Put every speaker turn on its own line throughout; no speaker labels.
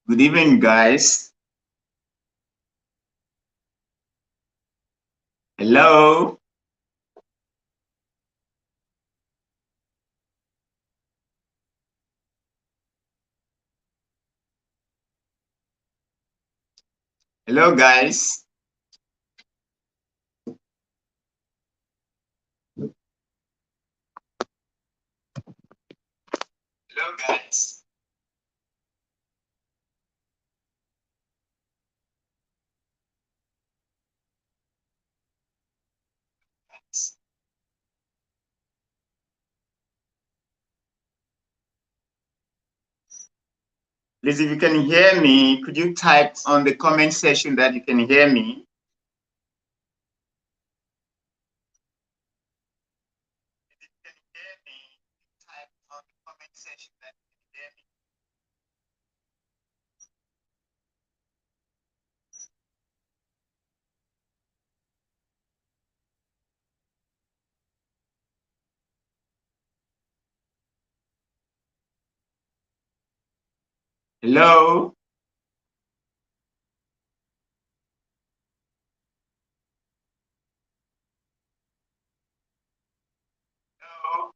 Good evening, guys. Hello. Hello, guys. Hello, guys. Please, if you can hear me, could you type on the comment section that you can hear me? If you can hear me, type on the comment section that you can hear me. Hello. Hello.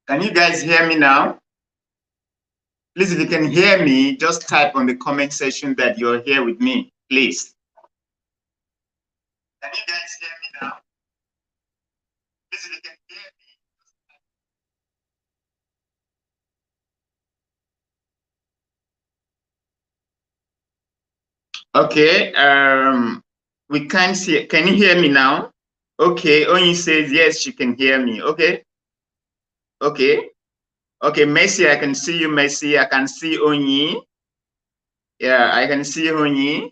Can you guys hear me now? Please, if you can hear me, just type on the comment section that you're here with me, please. Can you guys hear me now? Please, if you can hear me. Okay, we can't see. Can you hear me now? Okay, Onyi says yes, she can hear me. Okay, okay, okay. Messi, I can see you, Messi. I can see Onyi. Yeah, I can see Onyi.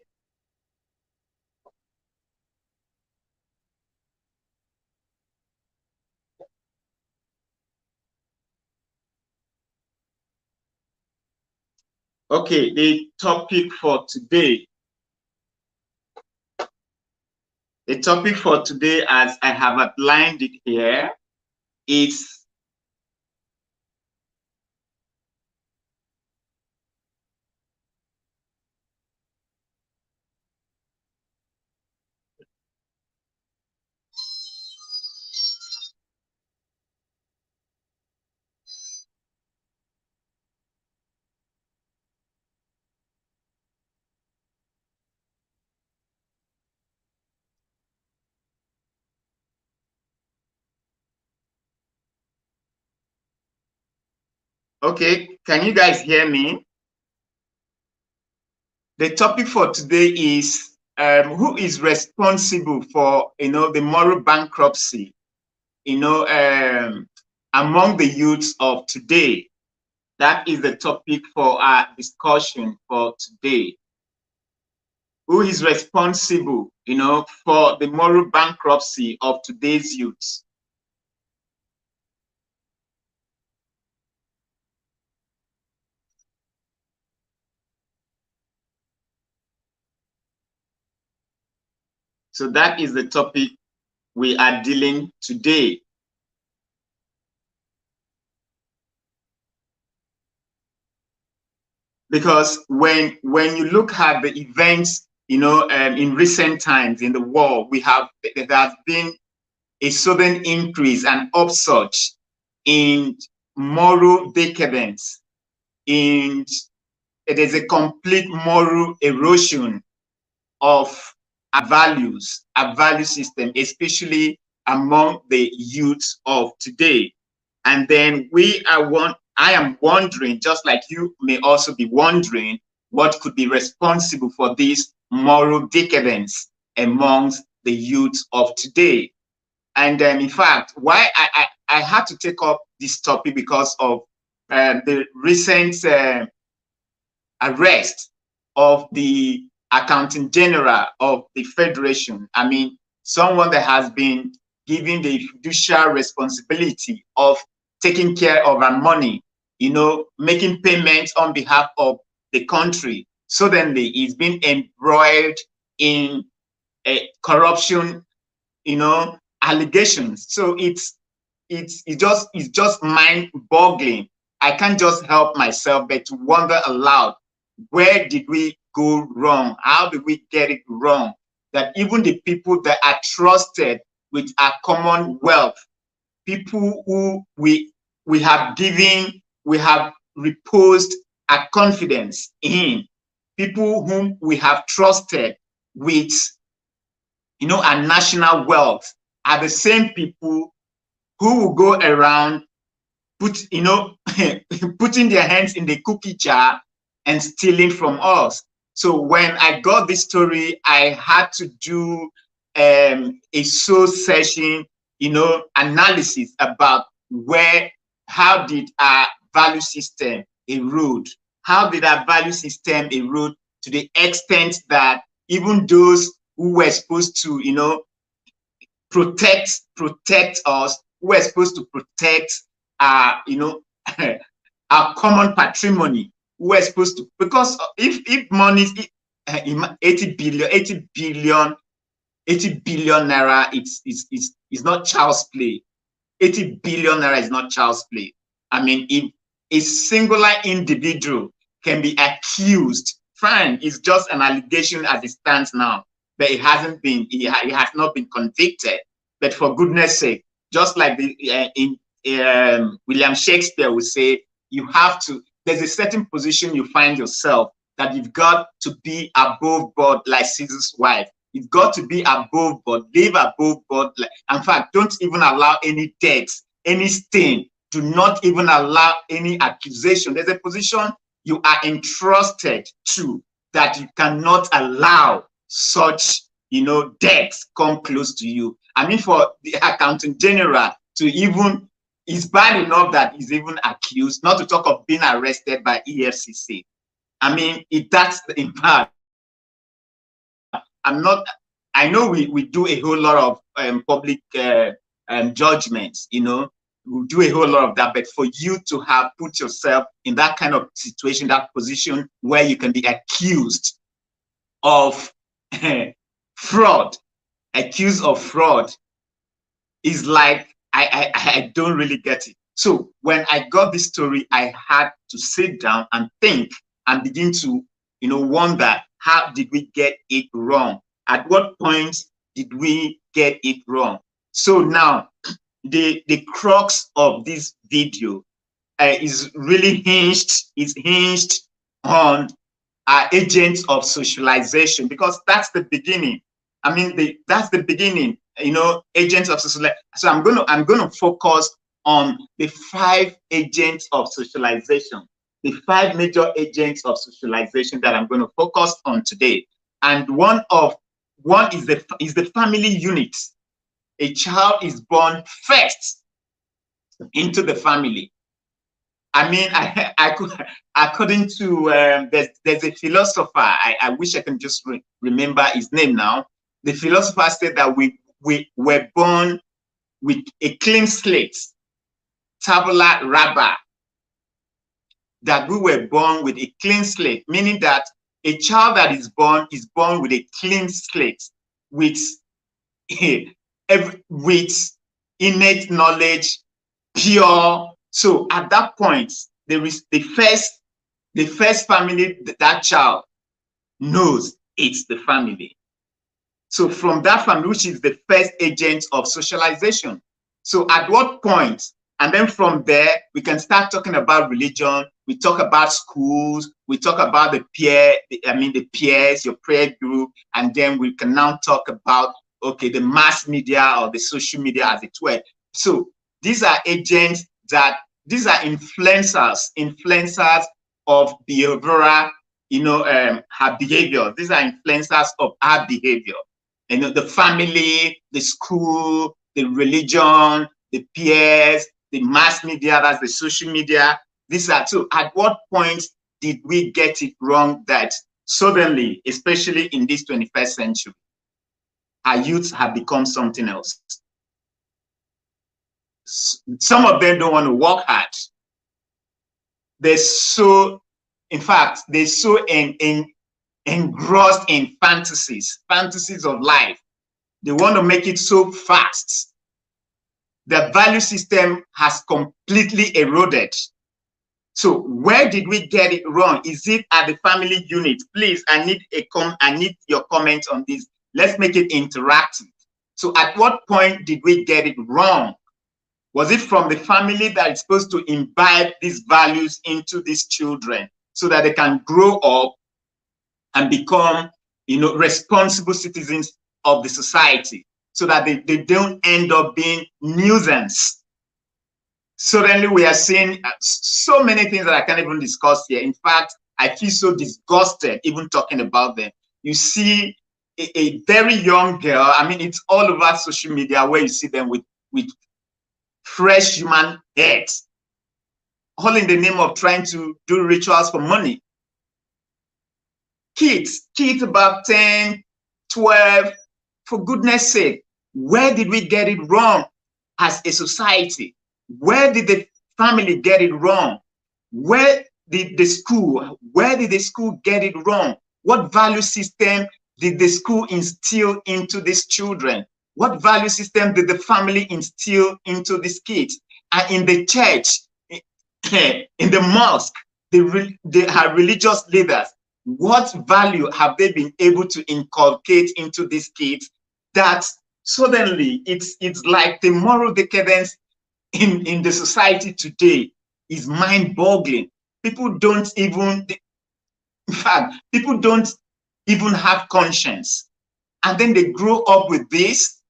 Okay, the topic for today. The topic for today, as I have outlined it here, is okay. Can you guys hear me? The topic for today is who is responsible for the moral bankruptcy among the youths of today. That is the topic for our discussion for today. Who is responsible, for the moral bankruptcy of today's youths? So that is the topic we are dealing today. Because when you look at the events, in recent times in the world, there has been a sudden increase and upsurge in moral decadence. In it is a complete moral erosion of our value system, especially among the youths of today. And then I am wondering, just like you may also be wondering, what could be responsible for this moral decadence amongst the youth of today. And in fact, why I had to take up this topic because of the recent arrest of the accountant general of the federation. I mean, someone that has been given the fiduciary responsibility of taking care of our money, making payments on behalf of the country. Suddenly, he's been embroiled in a corruption, allegations. So it's just mind-boggling. I can't just help myself but to wonder aloud, where did we go wrong? How did we get it wrong? That even the people that are trusted with our common wealth, people who we have reposed our confidence in, people whom we have trusted with, our national wealth, are the same people who will go around putting their hands in the cookie jar and stealing from us. So when I got this story, I had to do a soul searching, analysis about how did our value system erode? How did our value system erode to the extent that even those who were supposed to, protect us, who were supposed to protect our, our common patrimony, who were supposed to, because if money is 80 billion naira, it's not child's play. 80 billion naira is not child's play. I mean, if a singular individual can be accused, fine, it's just an allegation as it stands now, but it has not been convicted. But for goodness sake, just like William Shakespeare would say, you have to, there's a certain position you find yourself that you've got to be above board, like Caesar's wife. You've got to be above board, live above board. In fact, don't even allow any debt, any stain. Do not even allow any accusation. There's a position you are entrusted to that you cannot allow such, debts come close to you. I mean, for the accountant general to even, it's bad enough that he's even accused, not to talk of being arrested by EFCC. I mean, that's in part. I know we do a whole lot of public judgments, we do a whole lot of that, but for you to have put yourself in that kind of situation, that position where you can be accused of fraud, is like, I don't really get it. So when I got this story, I had to sit down and think and begin to, wonder, how did we get it wrong? At what point did we get it wrong? So now, the crux of this video is really hinged on agents of socialization, because that's the beginning. I mean, that's the beginning. Agents of socialization. So I'm gonna focus on the 5 agents of socialization, the 5 major agents of socialization that I'm going to focus on today. And one is the family unit. A child is born first into the family. I mean, I could, according to there's a philosopher. I wish I can just remember his name now. The philosopher said that we were born with a clean slate, tabula rasa. That we were born with a clean slate, meaning that a child that is born with a clean slate, with innate knowledge, pure. So at that point, there is the first family that child knows, it's the family. So from that family, which is the first agent of socialization. So at what point? And then from there, we can start talking about religion. We talk about schools. We talk about the peers, your peer group. And then we can now talk about, okay, the mass media or the social media, as it were. So these are agents these are influencers of behavioral, her behavior. These are influencers of our behavior. The family, the school, the religion, the peers, the mass media, that's the social media. These are two. At what point did we get it wrong that suddenly, especially in this 21st century, our youths have become something else? Some of them don't want to work hard. They're so engrossed in fantasies of life. They want to make it so fast. The value system has completely eroded. So where did we get it wrong? Is it at the family unit? Please, I need your comment on this. Let's make it interactive. So at what point did we get it wrong? Was it from the family that is supposed to imbibe these values into these children so that they can grow up and become, responsible citizens of the society, so that they don't end up being nuisance? Suddenly we are seeing so many things that I can't even discuss here. In fact, I feel so disgusted even talking about them. You see a very young girl, I mean, it's all over social media where you see them with fresh human heads, all in the name of trying to do rituals for money. Kids about 10, 12, for goodness sake, where did we get it wrong as a society? Where did the family get it wrong? Where did the school get it wrong? What value system did the school instill into these children? What value system did the family instill into these kids? And in the church, in the mosque, they are religious leaders. What value have they been able to inculcate into these kids that suddenly it's like the moral decadence in the society today is mind-boggling. People don't even, in fact, people don't even have conscience. And then they grow up with this.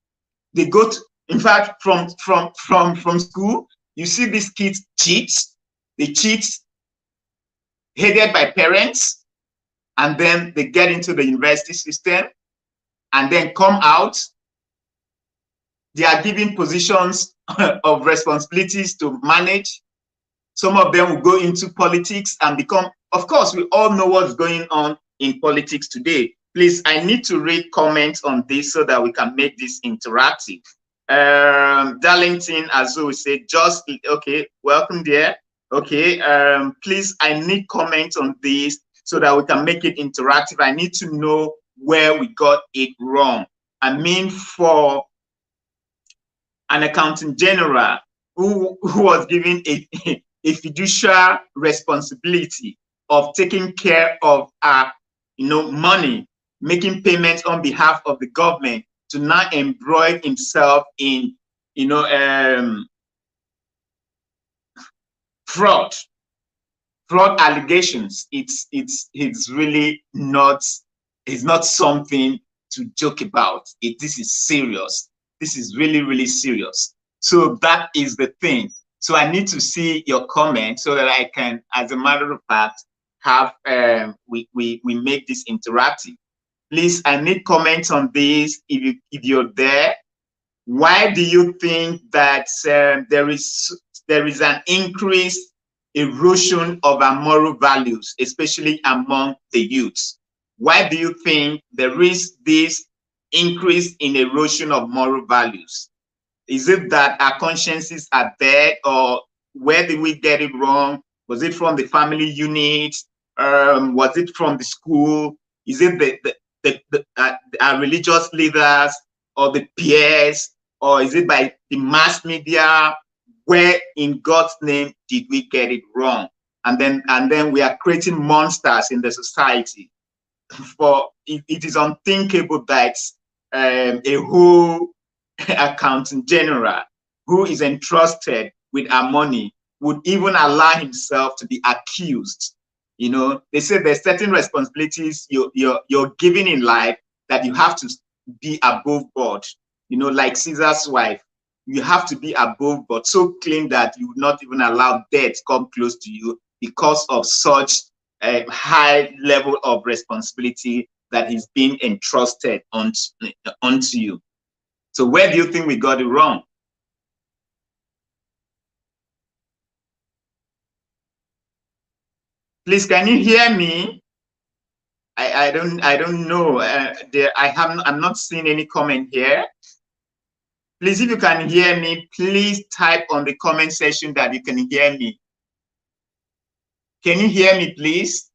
They go to, in fact, from school, you see these kids cheat. They cheat, hated by parents, and then they get into the university system, and then come out. They are given positions of responsibilities to manage. Some of them will go into politics and become, of course, we all know what's going on in politics today. Please, I need to read comments on this so that we can make this interactive. Darlington Azu said, just, okay, welcome there. Okay, please, I need comments on this so that we can make it interactive. I need to know where we got it wrong. I mean, for an accountant general who was given a fiduciary responsibility of taking care of money, making payments on behalf of the government, to now embroil himself in fraud allegations. It's really not, it's not something to joke about. This is serious. This is really, really serious. So that is the thing. So I need to see your comment so that I can, as a matter of fact, have we make this interactive. Please, I need comments on this if you're there. Why do you think that there is an increased erosion of our moral values, especially among the youths? Why do you think there is this increase in erosion of moral values? Is it that our consciences are dead, or where did we get it wrong? Was it from the family unit? Was it from the school? Is it our religious leaders or the peers, or is it by the mass media? Where in God's name did we get it wrong? And then we are creating monsters in the society. For it is unthinkable that a whole accountant general who is entrusted with our money would even allow himself to be accused. You know, they say there's certain responsibilities you're given in life that you have to be above board. You know, like Caesar's wife, you have to be above board, so clean that you would not even allow death come close to you because of such a high level of responsibility that is being entrusted onto you. So where do you think we got it wrong? Please, can you hear me? I don't know. I'm not seeing any comment here. Please, if you can hear me, please type on the comment section that you can hear me. Can you hear me, please?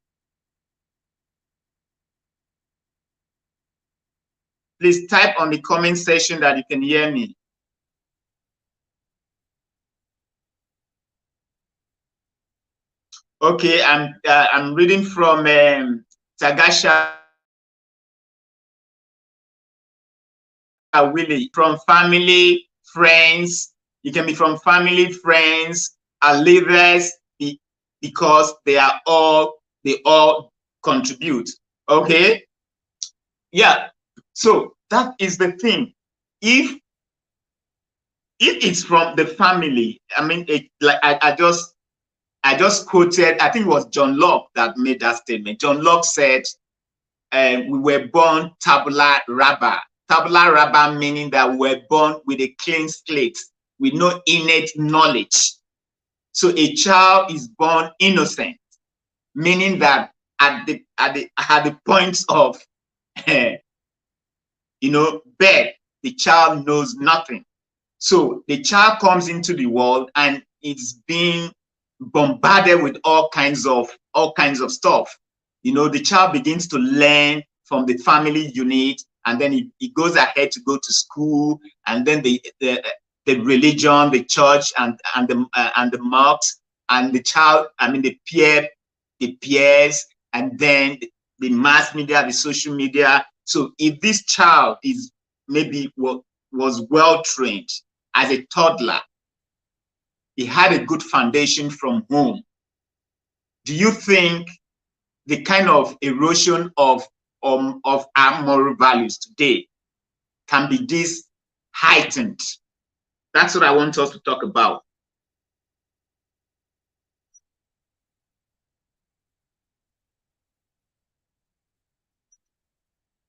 Please type on the comment section that you can hear me. Okay, I'm reading from Tagasha Willie, from family, friends. You can be from family, friends, and leaders, because they all contribute. Okay, yeah. So that is the thing. If it's from the family, I mean, like I just quoted, I think it was John Locke that made that statement. John Locke said, we were born tabula rasa. Tabula rasa meaning that we were born with a clean slate, with no innate knowledge. So a child is born innocent, meaning that at the point of birth, the child knows nothing. So the child comes into the world and it's being bombarded with all kinds of stuff. The child begins to learn from the family unit, and then he goes ahead to go to school, and then the religion, the church, and the mosque, and the child, I mean the peers, and then the mass media, the social media. So if this child is maybe was well trained as a toddler, he had a good foundation from home, do you think the kind of erosion of our moral values today can be this heightened? That's what I want us to talk about.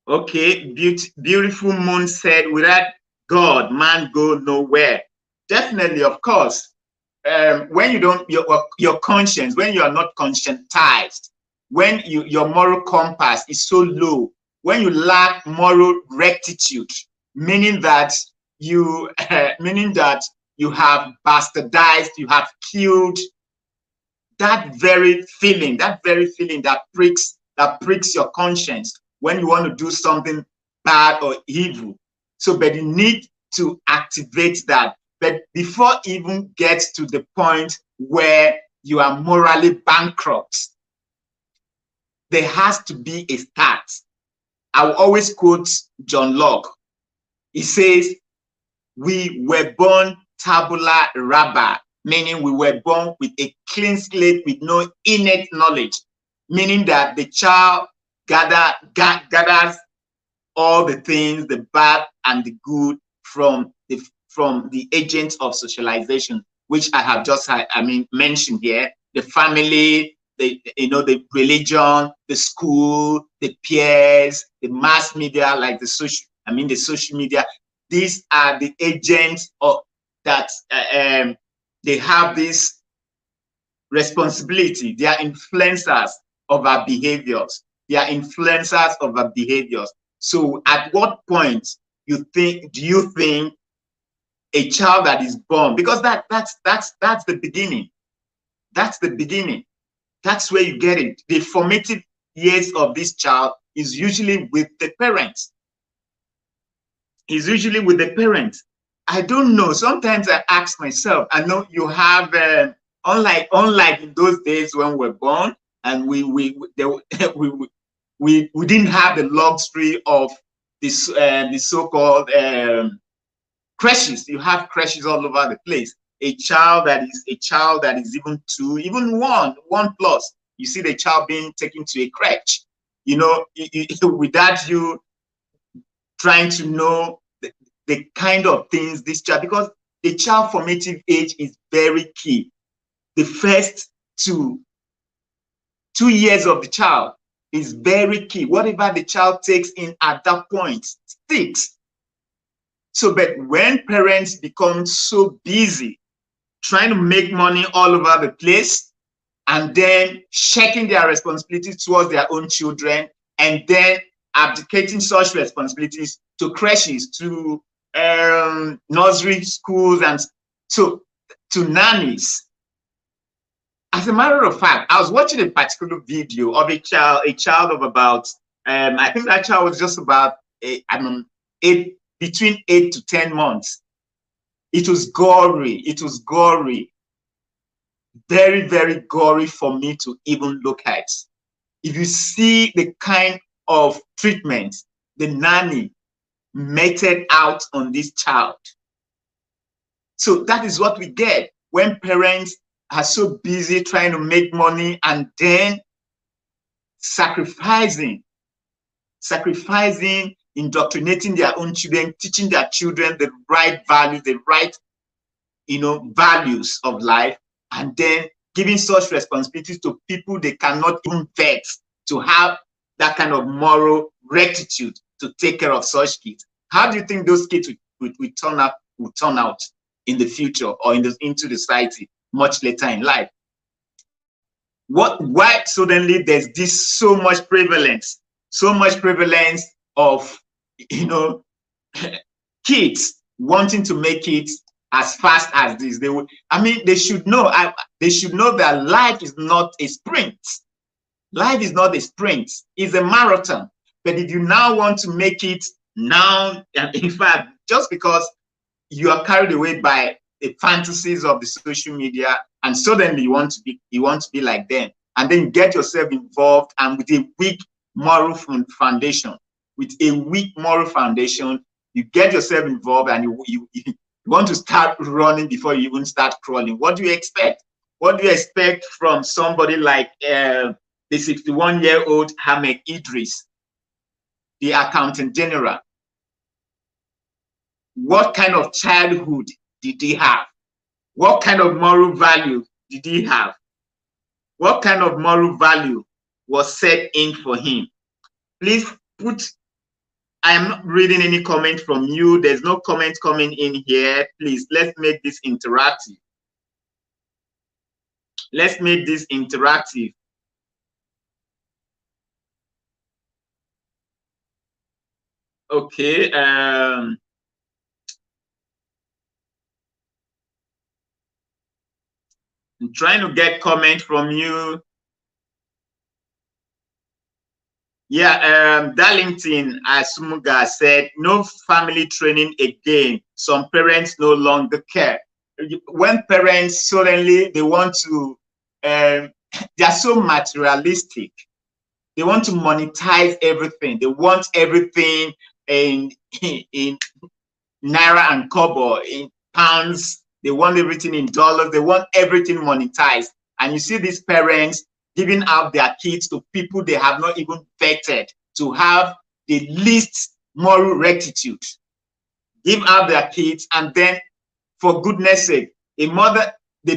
Okay, beautiful Moon said, without God, man go nowhere. Definitely, of course. When you don't, your conscience, when you are not conscientized, when your moral compass is so low, when you lack moral rectitude, meaning that you have bastardized, you have killed, that very feeling that pricks your conscience when you want to do something bad or evil. So, but you need to activate that. But before even gets to the point where you are morally bankrupt, there has to be a start. I will always quote John Locke. He says, we were born tabula rasa, meaning we were born with a clean slate with no innate knowledge, meaning that the child gathers all the things, the bad and the good, from the agents of socialization, which I have just mentioned here: the family, the religion, the school, the peers, the mass media, like the social media. These are the agents of that they have this responsibility. They are influencers of our behaviors. They are influencers of our behaviors. So at what point do you think a child that is born, because that's the beginning. That's the beginning. That's where you get it. The formative years of this child is usually with the parents. I don't know. Sometimes I ask myself, I know you have, unlike in those days when we were born, and we didn't have the luxury of this the so-called creches. You have creches all over the place. A child that is even 2, even 1 plus, you see the child being taken to a crèche, without you trying to know the kind of things this child, because the child formative age is very key. The first 2 years of the child is very key. Whatever the child takes in at that point sticks. So, but when parents become so busy trying to make money all over the place, and then checking their responsibilities towards their own children, and then abdicating such responsibilities to creches, to nursery schools, and so to nannies. As a matter of fact, I was watching a particular video of a child of about, I think that child was just about between 8 to 10 months. It was gory. Very, very gory for me to even look at. If you see the kind of treatment the nanny meted out on this child. So that is what we get when parents are so busy trying to make money, and then sacrificing, indoctrinating their own children, teaching their children the right values, the right values of life, and then giving such responsibilities to people they cannot even vet, to have that kind of moral rectitude to take care of such kids. How do you think those kids will turn out in the future, or into the society much later in life? Why suddenly there's this so much prevalence of kids wanting to make it as fast as this? They should know that life is not a sprint. Life is not a sprint, it's a marathon. But if you now want to make it now, in fact, just because you are carried away by the fantasies of the social media, and suddenly you want to be like them, and then get yourself involved, and with a weak moral foundation, you get yourself involved, and You want to start running before you even start crawling. What do you expect? What do you expect from somebody like the 61-year-old Hamed Idris, the accountant general? What kind of childhood did he have? What kind of moral value did he have? What kind of moral value was set in for him? Please put, I am not reading any comment from you. There's no comment coming in here. Please, let's make this interactive. Let's make this interactive. Okay. I'm trying to get comment from you. Yeah, Darlington Asumuga said, no family training again. Some parents no longer care. When parents suddenly, they want to, they are so materialistic. They want to monetize everything. They want everything in naira and kobo, in pounds. They want everything in dollars. They want everything monetized. And you see these parents giving out their kids to people they have not even vetted, to have the least moral rectitude. Give out their kids, and then, for goodness sake, the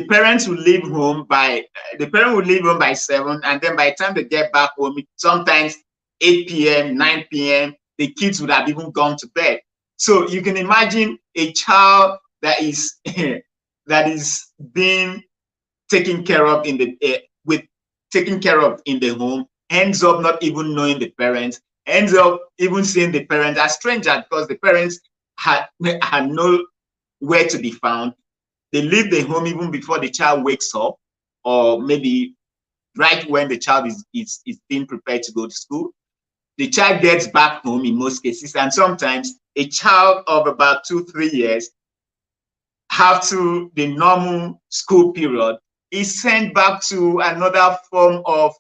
parents will leave home by 7, and then by the time they get back home, sometimes 8 p.m., 9 p.m., the kids would have even gone to bed. So you can imagine a child that is that is being taken care of in the home, ends up not even knowing the parents, ends up even seeing the parents as strangers because the parents had nowhere to be found. They leave the home even before the child wakes up, or maybe right when the child is being prepared to go to school. The child gets back home in most cases, and sometimes a child of about 2-3 years, after the normal school period, is sent back to another form of,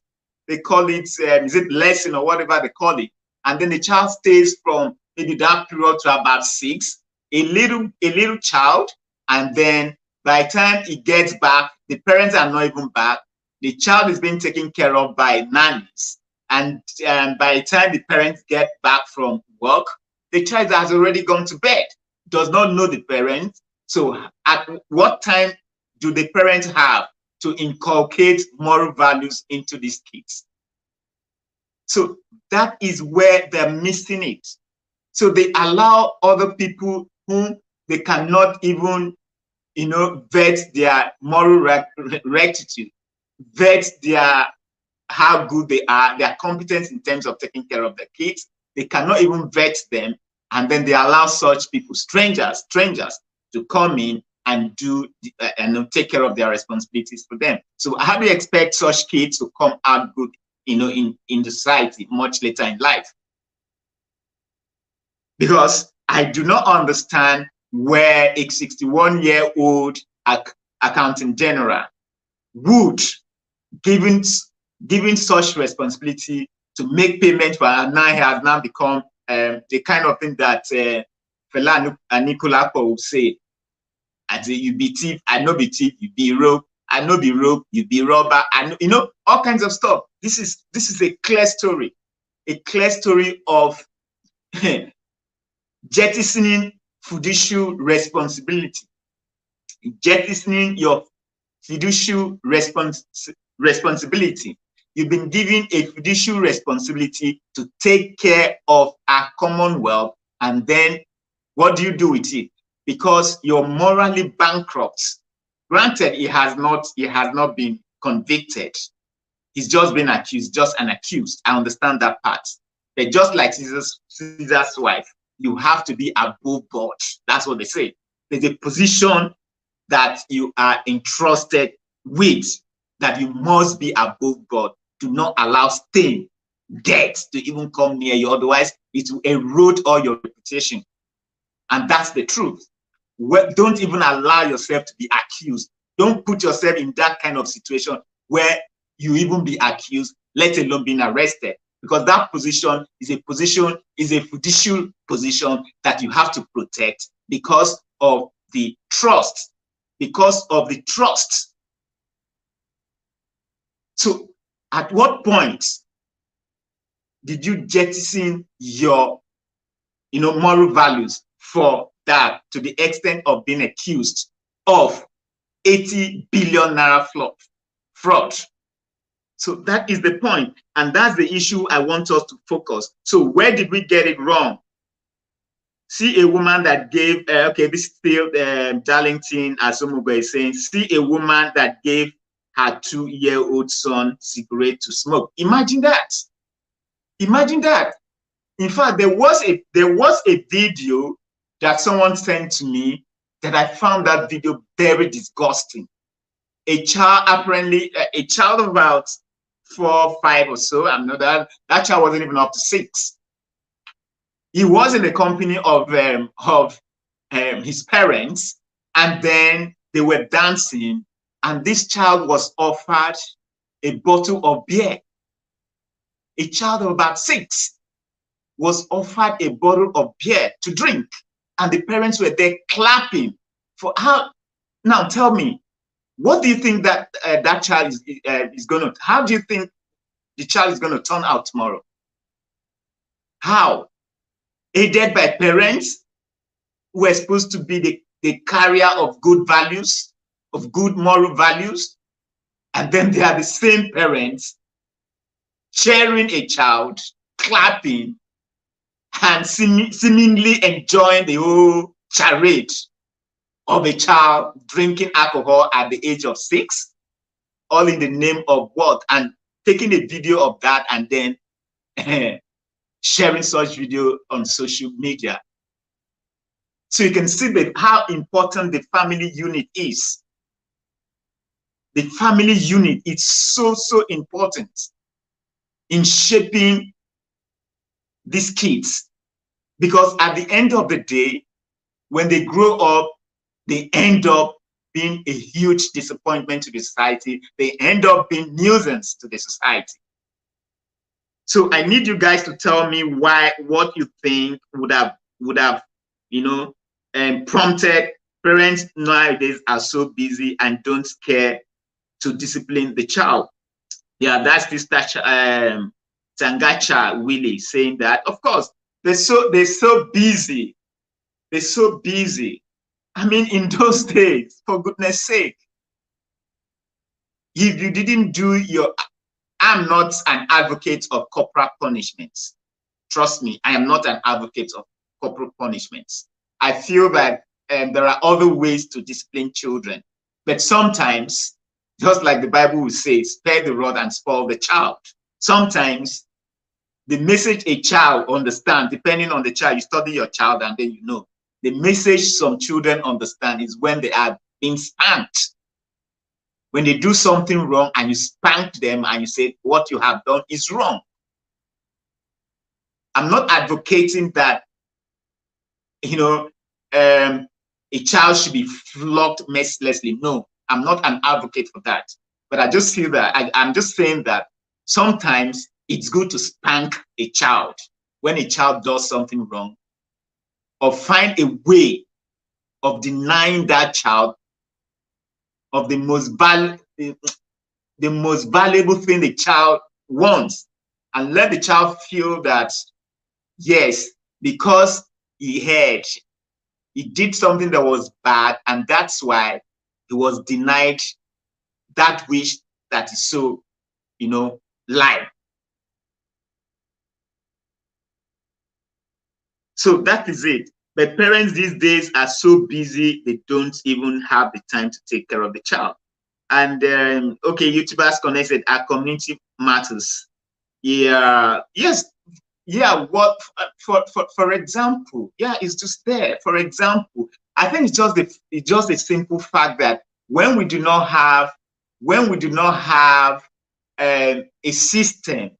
they call it, is it lesson or whatever they call it. And then the child stays from maybe that period to about 6, a little child, and then by the time he gets back, the parents are not even back. The child is being taken care of by nannies. And by the time the parents get back from work, the child has already gone to bed, does not know the parents. So at what time do the parents have to inculcate moral values into these kids? So that is where they're missing it. So they allow other people whom they cannot even, vet their moral rectitude, vet how good they are, their competence in terms of taking care of their kids. They cannot even vet them, and then they allow such people, strangers, to come in and and take care of their responsibilities for them. So how do you expect such kids to come out good, in the society much later in life? Because I do not understand where a 61-year-old accountant general would, given such responsibility to make payment for, and now he has now become the kind of thing that Fela Anikulapo would say, as you be thief, I no be thief, you be rope, I no be rope, you be robber, and all kinds of stuff. This is a clear story of jettisoning fiduciary responsibility, jettisoning your fiduciary responsibility. You've been given a fiduciary responsibility to take care of our commonwealth, and then what do you do with it? Because you're morally bankrupt. Granted, he has not been convicted. He's just been accused, just an accused. I understand that part. But just like Caesar's wife, you have to be above board. That's what they say. There's a position that you are entrusted with, that you must be above board. Do not allow stain, debt to even come near you. Otherwise, it will erode all your reputation. And that's the truth. Don't even allow yourself to be accused. Don't put yourself in that kind of situation where you even be accused, let alone being arrested. Because that position is a fiduciary position that you have to protect because of the trust, because of the trust. So at what point did you jettison your, moral values for that, to the extent of being accused of 80 billion naira fraud? So that is the point, and that's the issue I want us to focus. So where did we get it wrong? See a woman that gave, okay, this is still Darlington, as Omugo is saying, see a woman that gave her 2-year-old son cigarette to smoke. Imagine that. Imagine that. In fact, there was a video that someone sent to me that I found that video very disgusting. A child, apparently, a child of about 4, 5 or so, I'm not that child wasn't even up to 6. He was in the company of his parents, and then they were dancing, and this child was offered a bottle of beer. A child of about 6 was offered a bottle of beer to drink, and the parents were there clapping for how. Now tell me, what do you think that that child is going to? How do you think the child is going to turn out tomorrow? How? Aided by parents who are supposed to be the carrier of good values, of good moral values, and then they are the same parents cheering a child, clapping, and seemingly enjoying the whole charade of a child drinking alcohol at the age of 6, all in the name of what? And taking a video of that and then sharing such video on social media. So you can see that how important the family unit is. The family unit is so important in shaping these kids, because at the end of the day, when they grow up, they end up being a huge disappointment to the society. They end up being nuisance to the society. So I need you guys to tell me what you think would have prompted. Parents nowadays are so busy and don't care to discipline the child. Yeah, that's this Tangacha Willie saying that. Of course, they're so busy. They're so busy. I mean, in those days, for goodness sake, if you didn't do your, I'm not an advocate of corporal punishments. Trust me, I am not an advocate of corporal punishments. I feel that there are other ways to discipline children, but sometimes, just like the Bible will say, spare the rod and spoil the child. Sometimes the message a child understands, depending on the child, you study your child and then you know. The message some children understand is when they are being spanked. When they do something wrong and you spank them and you say, what you have done is wrong. I'm not advocating that, a child should be flogged mercilessly. No, I'm not an advocate for that. But I just feel that, I'm just saying that sometimes it's good to spank a child when a child does something wrong, or find a way of denying that child of the most valuable thing the child wants, and let the child feel that, yes, because he did something that was bad, and that's why he was denied that wish that is so, life. So that is it. But parents these days are so busy, they don't even have the time to take care of the child. And okay, YouTubers connected, our community matters. Yeah, yes, yeah. What for example, yeah, it's just there. For example, I think it's just a simple fact that when we do not have a system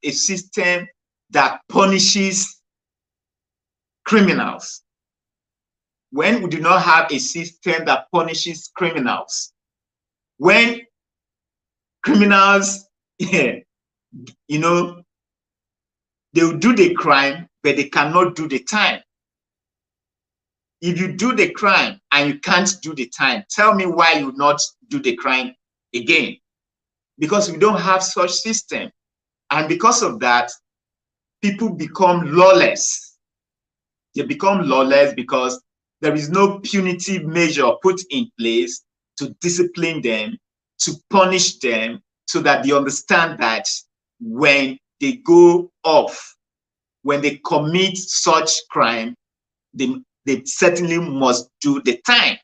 that punishes criminals, when we do not have a system that punishes criminals, when criminals, they'll do the crime, but they cannot do the time. If you do the crime and you can't do the time, tell me why you not do the crime again. Because we don't have such system. And because of that, people become lawless. They become lawless because there is no punitive measure put in place to discipline them, to punish them, so that they understand that when they go off, when they commit such crime, they certainly must do the time.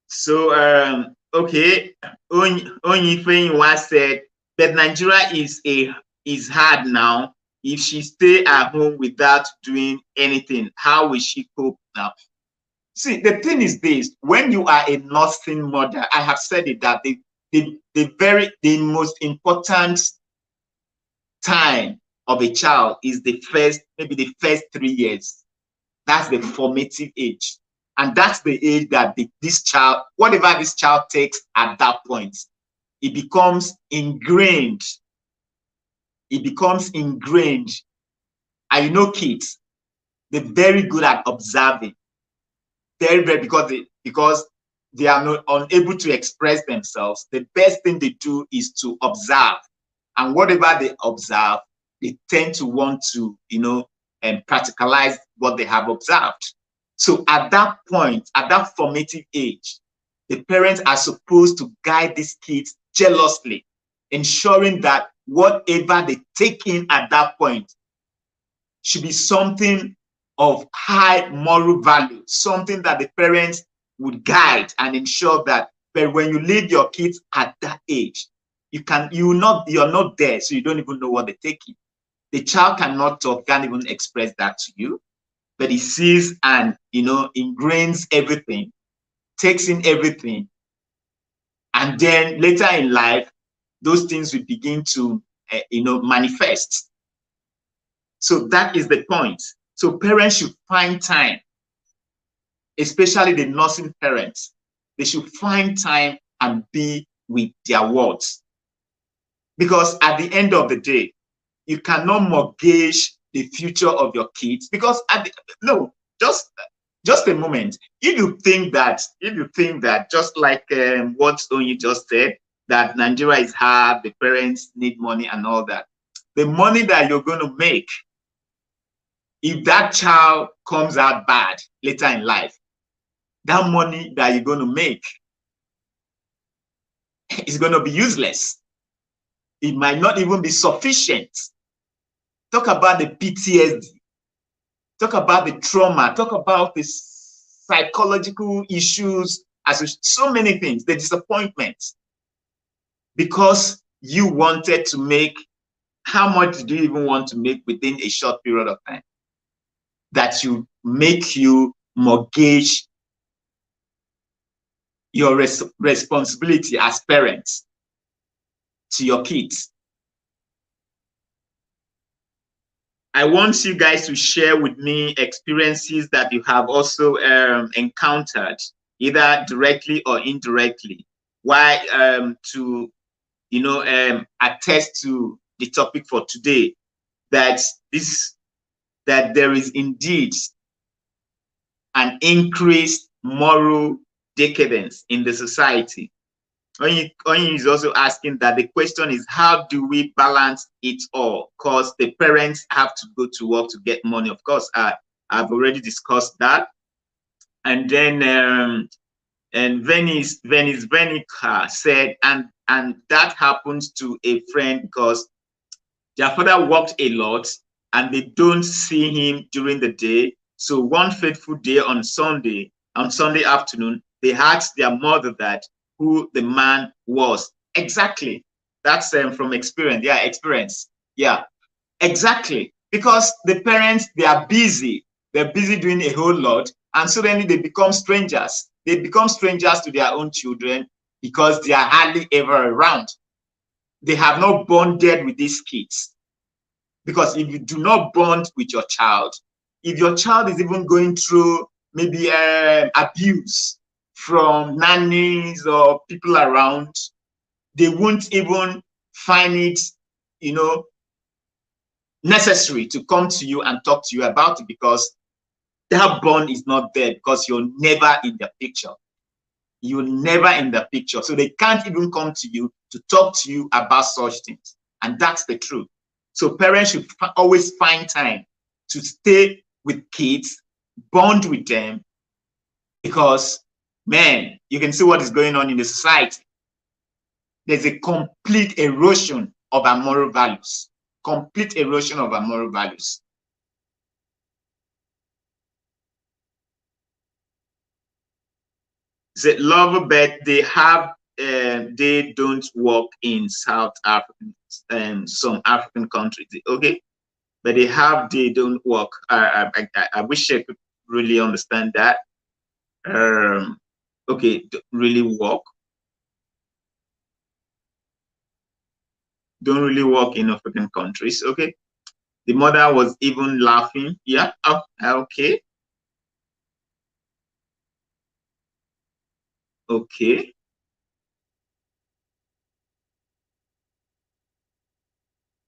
So, okay, Onyife said, but Nigeria is hard now. If she stay at home without doing anything, how will she cope now? See, the thing is this: when you are a nursing mother, I have said it that the most important time of a child is maybe the first 3 years. That's the formative age. And that's the age that this child, whatever this child takes at that point, it becomes ingrained. It becomes ingrained. And you know, kids, they're very good at observing. Very, very, because they are not unable to express themselves. The best thing they do is to observe. And whatever they observe, they tend to want to, practicalize what they have observed. So at that point, at that formative age, the parents are supposed to guide these kids jealously, ensuring that whatever they take in at that point should be something of high moral value, something that the parents would guide and ensure that. But when you leave your kids at that age, you're not there, so you don't even know what they take in. The child cannot talk, can't even express that to you, but he sees and ingrains everything, takes in everything, and then later in life, those things will begin to manifest. So that is the point. So parents should find time, especially the nursing parents. They should find time and be with their wards, because at the end of the day, you cannot mortgage the future of your kids. Because just a moment. If you think that, just like what Onyi just said, that Nigeria is hard, the parents need money and all that, the money that you're going to make, if that child comes out bad later in life, that money that you're going to make is going to be useless. It might not even be sufficient. Talk about the PTSD. Talk about the trauma. Talk about the psychological issues, so many things, the disappointment. Because you wanted to make, how much do you even want to make within a short period of time? That you mortgage your responsibility as parents to your kids. I want you guys to share with me experiences that you have also encountered, either directly or indirectly, why to attest to the topic for today, that there is indeed an increased moral decadence in the society. Onyi is also asking that the question is, how do we balance it all? Because the parents have to go to work to get money. Of course, I've already discussed that. And then Venice Venica said, and that happens to a friend because their father worked a lot and they don't see him during the day. So one fateful day on Sunday afternoon, they asked their mother who the man was. Exactly. That's from experience. Yeah, experience. Yeah, exactly. Because the parents, they are busy. They're busy doing a whole lot. And suddenly they become strangers. They become strangers to their own children because they are hardly ever around. They have not bonded with these kids. Because if you do not bond with your child, if your child is even going through maybe abuse from nannies or people around, they won't even find it, necessary to come to you and talk to you about it, because that bond is not there, because you're never in the picture. You're never in the picture. So they can't even come to you to talk to you about such things. And that's the truth. So parents should always find time to stay with kids, bond with them, because, man, you can see what is going on in the society. There's a complete erosion of our moral values. Complete erosion of our moral values. The Loverbird, they don't work in South African and some African countries. Okay, but they don't work. I wish I could really understand that. Okay, really work. Don't really work in African countries. Okay, the mother was even laughing. Yeah. Oh, okay. Okay.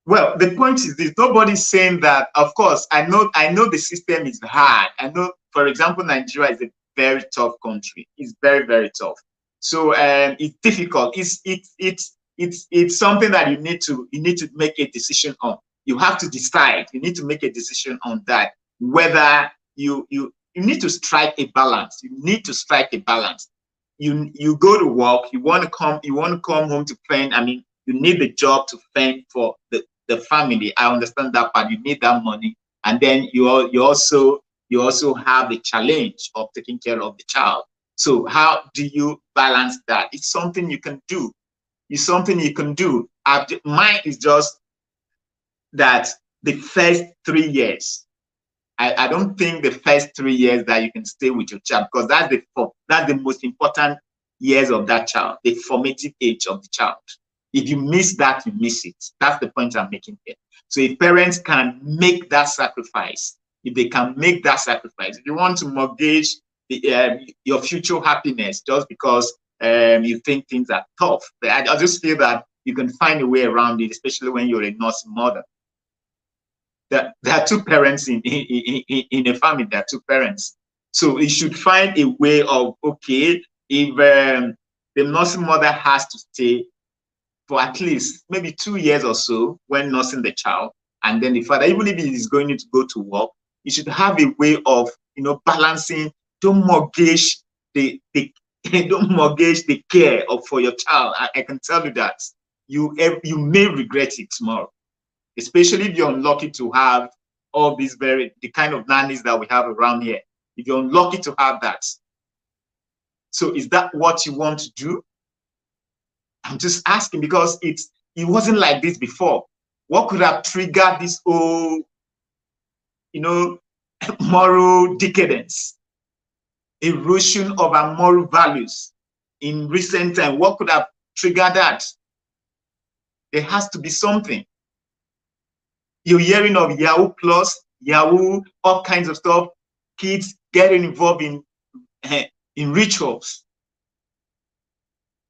Well, the point is this: nobody's saying that. Of course, I know the system is hard. I know, for example, Nigeria is a very tough country. It's very, very tough. So it's difficult. It's something that you need to make a decision on. You have to decide. You need to make a decision on that. Whether you need to strike a balance. You need to strike a balance. You go to work. You want to come home to fend. I mean, you need the job to fend for the family. I understand that part. You need that money, and then you also have the challenge of taking care of the child. So how do you balance that? It's something you can do. It's something you can do. Mine is just that the first 3 years. I don't think the first 3 years that you can stay with your child, because that's the most important years of that child, the formative age of the child. If you miss that, you miss it. That's the point I'm making here. So if parents can make that sacrifice, if you want to mortgage your future happiness just because you think things are tough, but I just feel that you can find a way around it, especially when you're a nursing mother. There are two parents in a family. There are two parents. So you should find a way of, okay, if the nursing mother has to stay for at least maybe 2 years or so when nursing the child, and then the father, even if he is going to go to work, you should have a way of balancing. Don't mortgage the don't mortgage the care for your child. I can tell you that you may regret it tomorrow, especially if you're unlucky to have all these the kind of nannies that we have around here. If you're unlucky to have that, so is that what you want to do? I'm just asking, because it wasn't like this before. What could have triggered this whole, moral decadence, erosion of our moral values in recent time? What could have triggered that? There has to be something. You're hearing of Yahoo Plus, Yahoo, all kinds of stuff. Kids getting involved in rituals.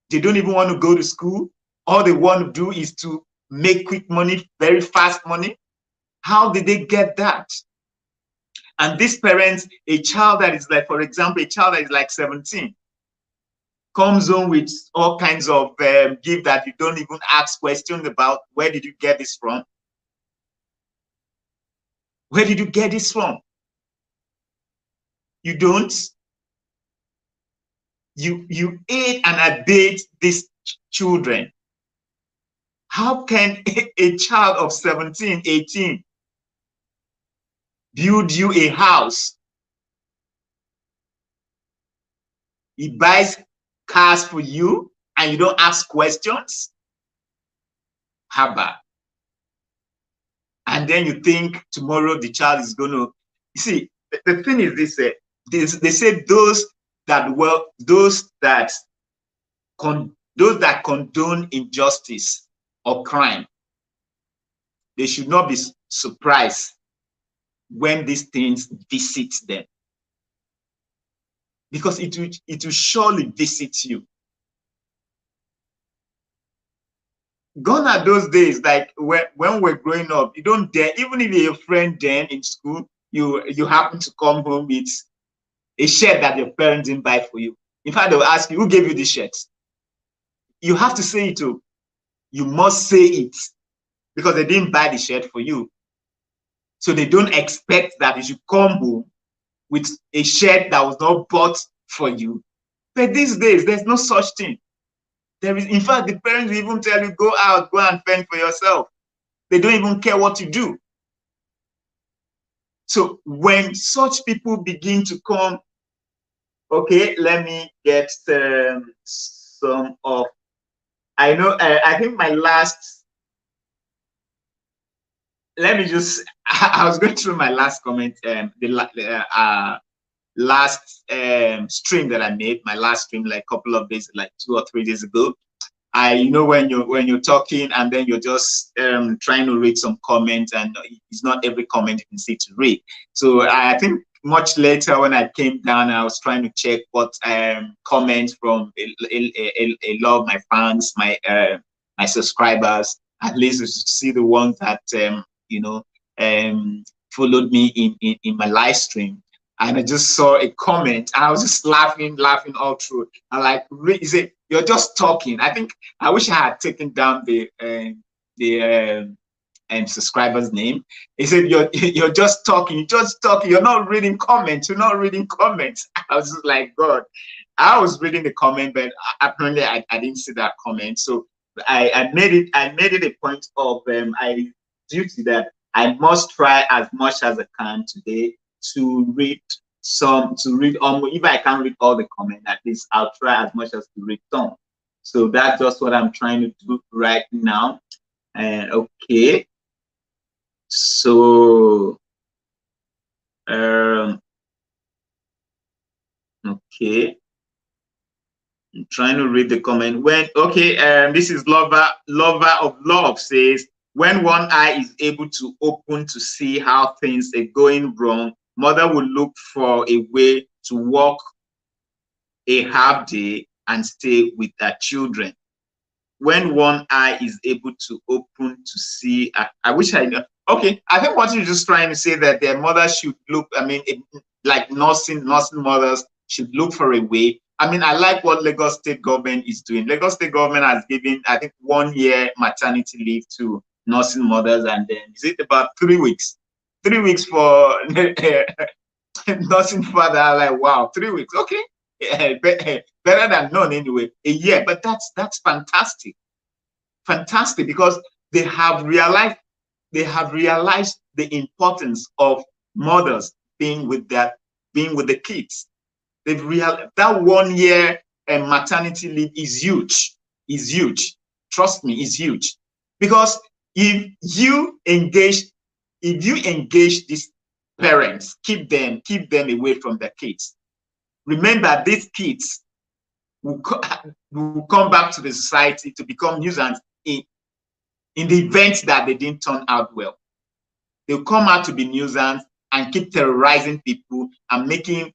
They don't even want to go to school. All they want to do is to make quick money, very fast money. How did they get that? And these parents, a child that is like, for example, a child that is like 17, comes home with all kinds of gift that you don't even ask questions about. Where did you get this from? Where did you get this from? You don't. You aid and abet these children. How can a child of 17, 18 build you a house? He buys cars for you and you don't ask questions? How about? And then you think tomorrow the child is going to... You see, the thing is this, they say those that condone injustice or crime, they should not be surprised when these things visit them, because it will surely visit you. Gone are those days, like when we're growing up, you don't dare, even if you're a friend then in school, you happen to come home with a shirt that your parents didn't buy for you. In fact, they'll ask you, who gave you this shirt? You have to say it too. You must say it because they didn't buy the shirt for you. So they don't expect that you should come home with a shirt that was not bought for you. But these days, there's no such thing. There is, in fact, the parents will even tell you, go out, go and fend for yourself. They don't even care what you do. So when such people begin to come, okay, let me get some of, I know, I think my last, let me just, I was going through my last comment, the last stream that I made, my last stream, like a couple of days, like 2 or 3 days ago. You know, when you're talking and then you're just trying to read some comments, and it's not every comment you can see to read. So I think much later when I came down, I was trying to check what comments from a lot of my fans, my subscribers, at least to see the ones that you know followed me in my live stream. And I just saw a comment. I was just laughing all through. I like, he said, "You're just talking." I think I wish I had taken down the subscriber's name. He said, "You're just talking. You're just talking. You're not reading comments. You're not reading comments." I was just like, God. I was reading the comment, but apparently I didn't see that comment. So I made it a point of duty that I must try as much as I can today to read if I can't read all the comments, at least I'll try as much as to read some. So that's just what I'm trying to do right now. And okay, so okay, I'm trying to read the comment. This is lover of love says, when one eye is able to open to see how things are going wrong, mother will look for a way to work a half day and stay with their children. When one eye is able to open to see, I wish I know. Okay, I think what you're just trying to say that their mother should look, like nursing mothers should look for a way. I mean, I like what Lagos State government is doing. Lagos State government has given, I think, 1 year maternity leave to nursing mothers, and then is it about 3 weeks? 3 weeks for nursing father. I'm like, wow, 3 weeks, okay. Yeah, better than none anyway. A year, but that's fantastic because they have realized the importance of mothers being with the kids. They've realized that 1 year maternity leave is huge. Trust me, is huge, because if you engage these parents, keep them away from the kids. Remember, these kids will come back to the society to become nuisance in the event that they didn't turn out well. They'll come out to be nuisance and keep terrorizing people and making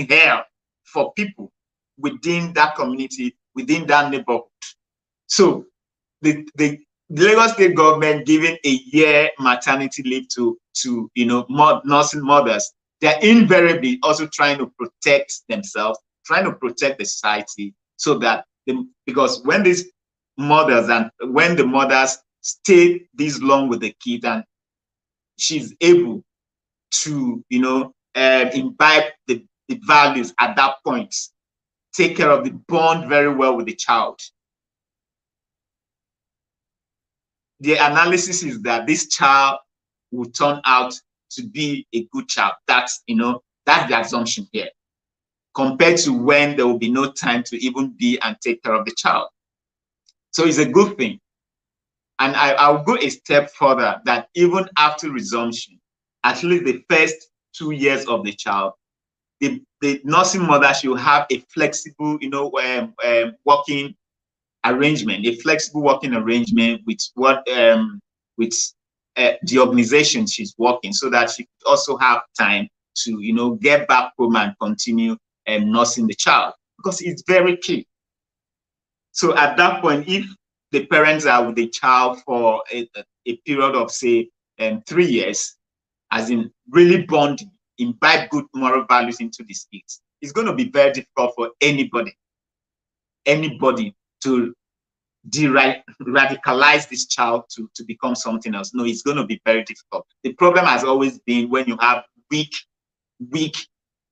hell for people within that community, within that neighborhood. So the Lagos State government giving a year maternity leave to nursing mothers, they're invariably also trying to protect themselves, trying to protect the society, so that because when the mothers stay this long with the kid and she's able to imbibe the values at that point, take care of the bond very well with the child. The analysis is that this child will turn out to be a good child. That's the assumption here, compared to when there will be no time to even be and take care of the child. So it's a good thing. And I'll go a step further, that even after resumption, at least the first 2 years of the child, the nursing mother should have a flexible, working arrangement, with the organization she's working, so that she could also have time to get back home and continue nursing the child, because it's very key. So at that point, if the parents are with the child for a period of, say, 3 years, as in really bonding, imbibe good moral values into these kids, it's going to be very difficult for anybody to radicalize this child to become something else. No, it's going to be very difficult. The problem has always been when you have weak,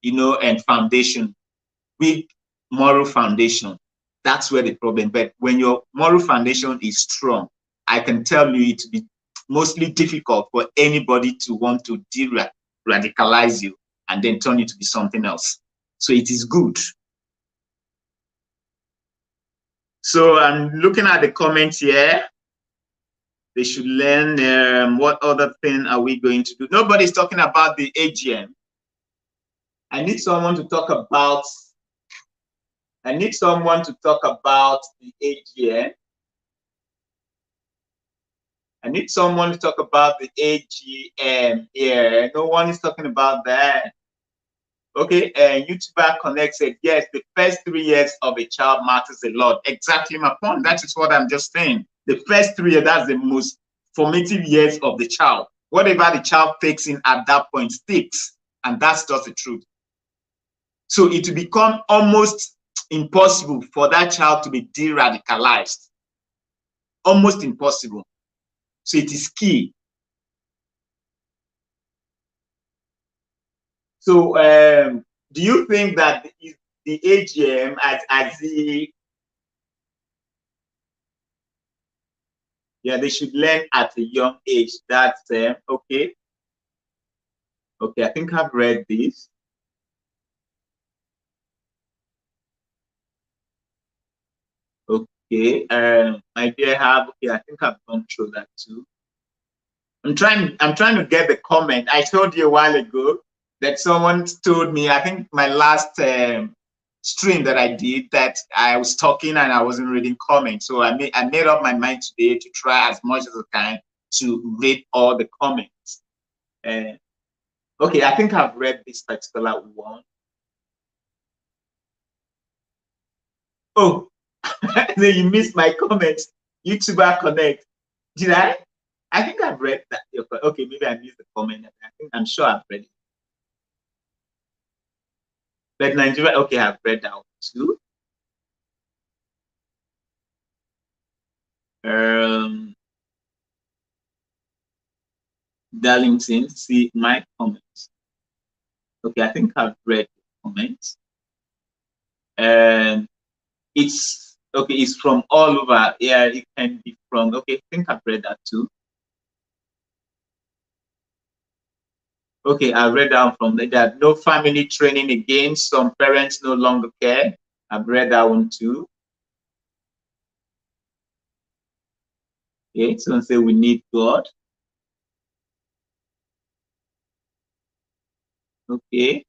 and foundation, weak moral foundation. That's where the problem. But when your moral foundation is strong, I can tell you it will be mostly difficult for anybody to want to radicalize you and then turn you to be something else. So it is good. So I'm looking at the comments here. They should learn. What other thing are we going to do? Nobody's talking about the AGM. I need someone to talk about. I need someone to talk about the AGM. I need someone to talk about the AGM here. No one is talking about that. Okay, YouTuber Connect said, yes, the first 3 years of a child matters a lot. Exactly my point. That is what I'm just saying. The first 3 years, that's the most formative years of the child. Whatever the child takes in at that point sticks. And that's just the truth. So it will become almost impossible for that child to be de-radicalized. Almost impossible. So it is key. So do you think that the AGM as the, yeah, they should learn at a young age? That's okay. Okay, I think I've read this. Okay, I did have, okay, I think I've gone through that too. I'm trying to get the comment. I told you a while ago that someone told me, I think my last stream that I did, that I was talking and I wasn't reading comments. So I made up my mind today to try as much as I can to read all the comments. Okay, I think I've read this particular one. Oh, then you missed my comments. YouTuber Connect. Did I? I think I've read that. Okay, maybe I missed the comment. I'm sure I've read it. But Nigeria, okay, I've read that one too. Darlington, see my comments. Okay, I think I've read the comments. It's okay, it's from all over. Yeah, it can be from, okay, I think I've read that too. Okay, I read down from that. No family training again. Some parents no longer care. I've read that one too. Okay, someone say we need God. Okay.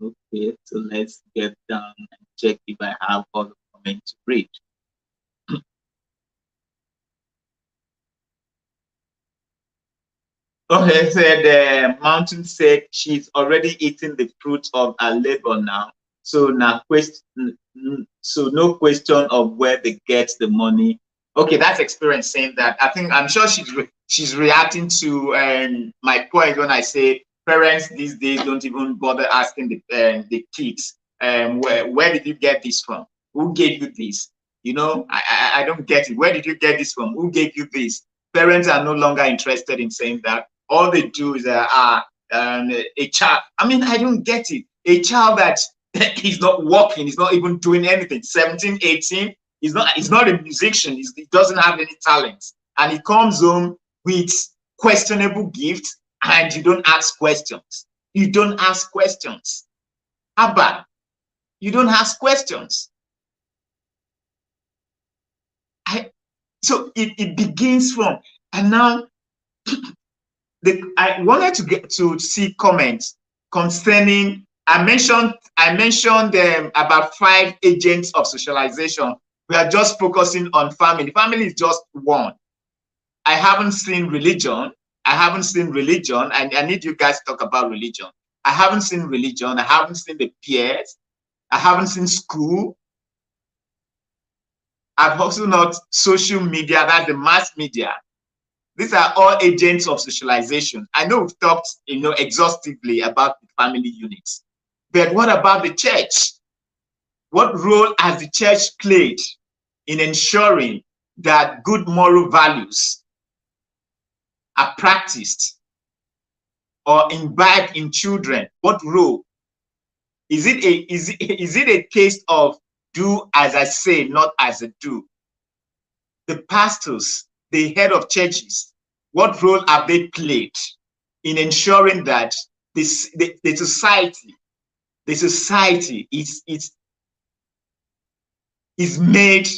Okay, so let's get down and check if I have all the comments to read. Okay, said Mountain said she's already eating the fruit of her labor now. So now so no question of where they get the money. Okay, that's experience saying that. I'm sure she's reacting to my point when I say parents these days don't even bother asking the kids where did you get this from? Who gave you this? You know, I don't get it. Where did you get this from? Who gave you this? Parents are no longer interested in saying that. All they do is a child. I mean, I don't get it. A child that he's not working, he's not even doing anything. 17, 18, he's not a musician. He doesn't have any talents, and he comes home with questionable gifts, and you don't ask questions. You don't ask questions. Abba, you don't ask questions. So it begins from, and now I wanted to get to see comments concerning. I mentioned about 5 agents of socialization. We are just focusing on family. Family is just one. I haven't seen religion. I need you guys to talk about religion. I haven't seen religion. I haven't seen the peers. I haven't seen school. I've also not social media, that's the mass media. These are all agents of socialization. I know we've talked, exhaustively about the family units, but what about the church? What role has the church played in ensuring that good moral values are practiced or imbibed in children? What role? Is it a case of do as I say, not as I do? The pastors, the head of churches, what role have they played in ensuring that the society is made,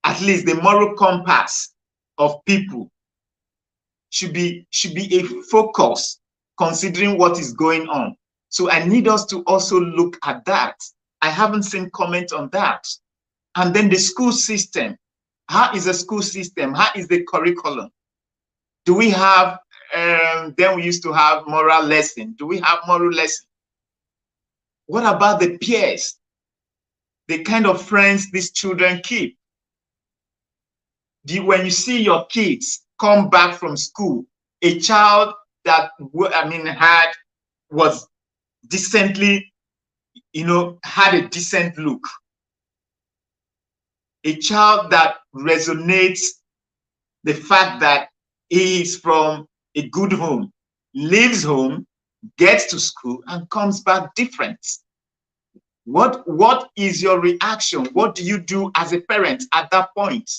at least the moral compass of people should be a focus considering what is going on. So I need us to also look at that. I haven't seen comment on that. And then the school system. How is the school system? How is the curriculum? Do we have, then we used to have moral lesson. Do we have moral lesson? What about the peers? The kind of friends these children keep? When you see your kids come back from school, a child that, was decently, had a decent look, a child that resonates the fact that he is from a good home, leaves home, gets to school, and comes back different. What is your reaction? What do you do as a parent at that point?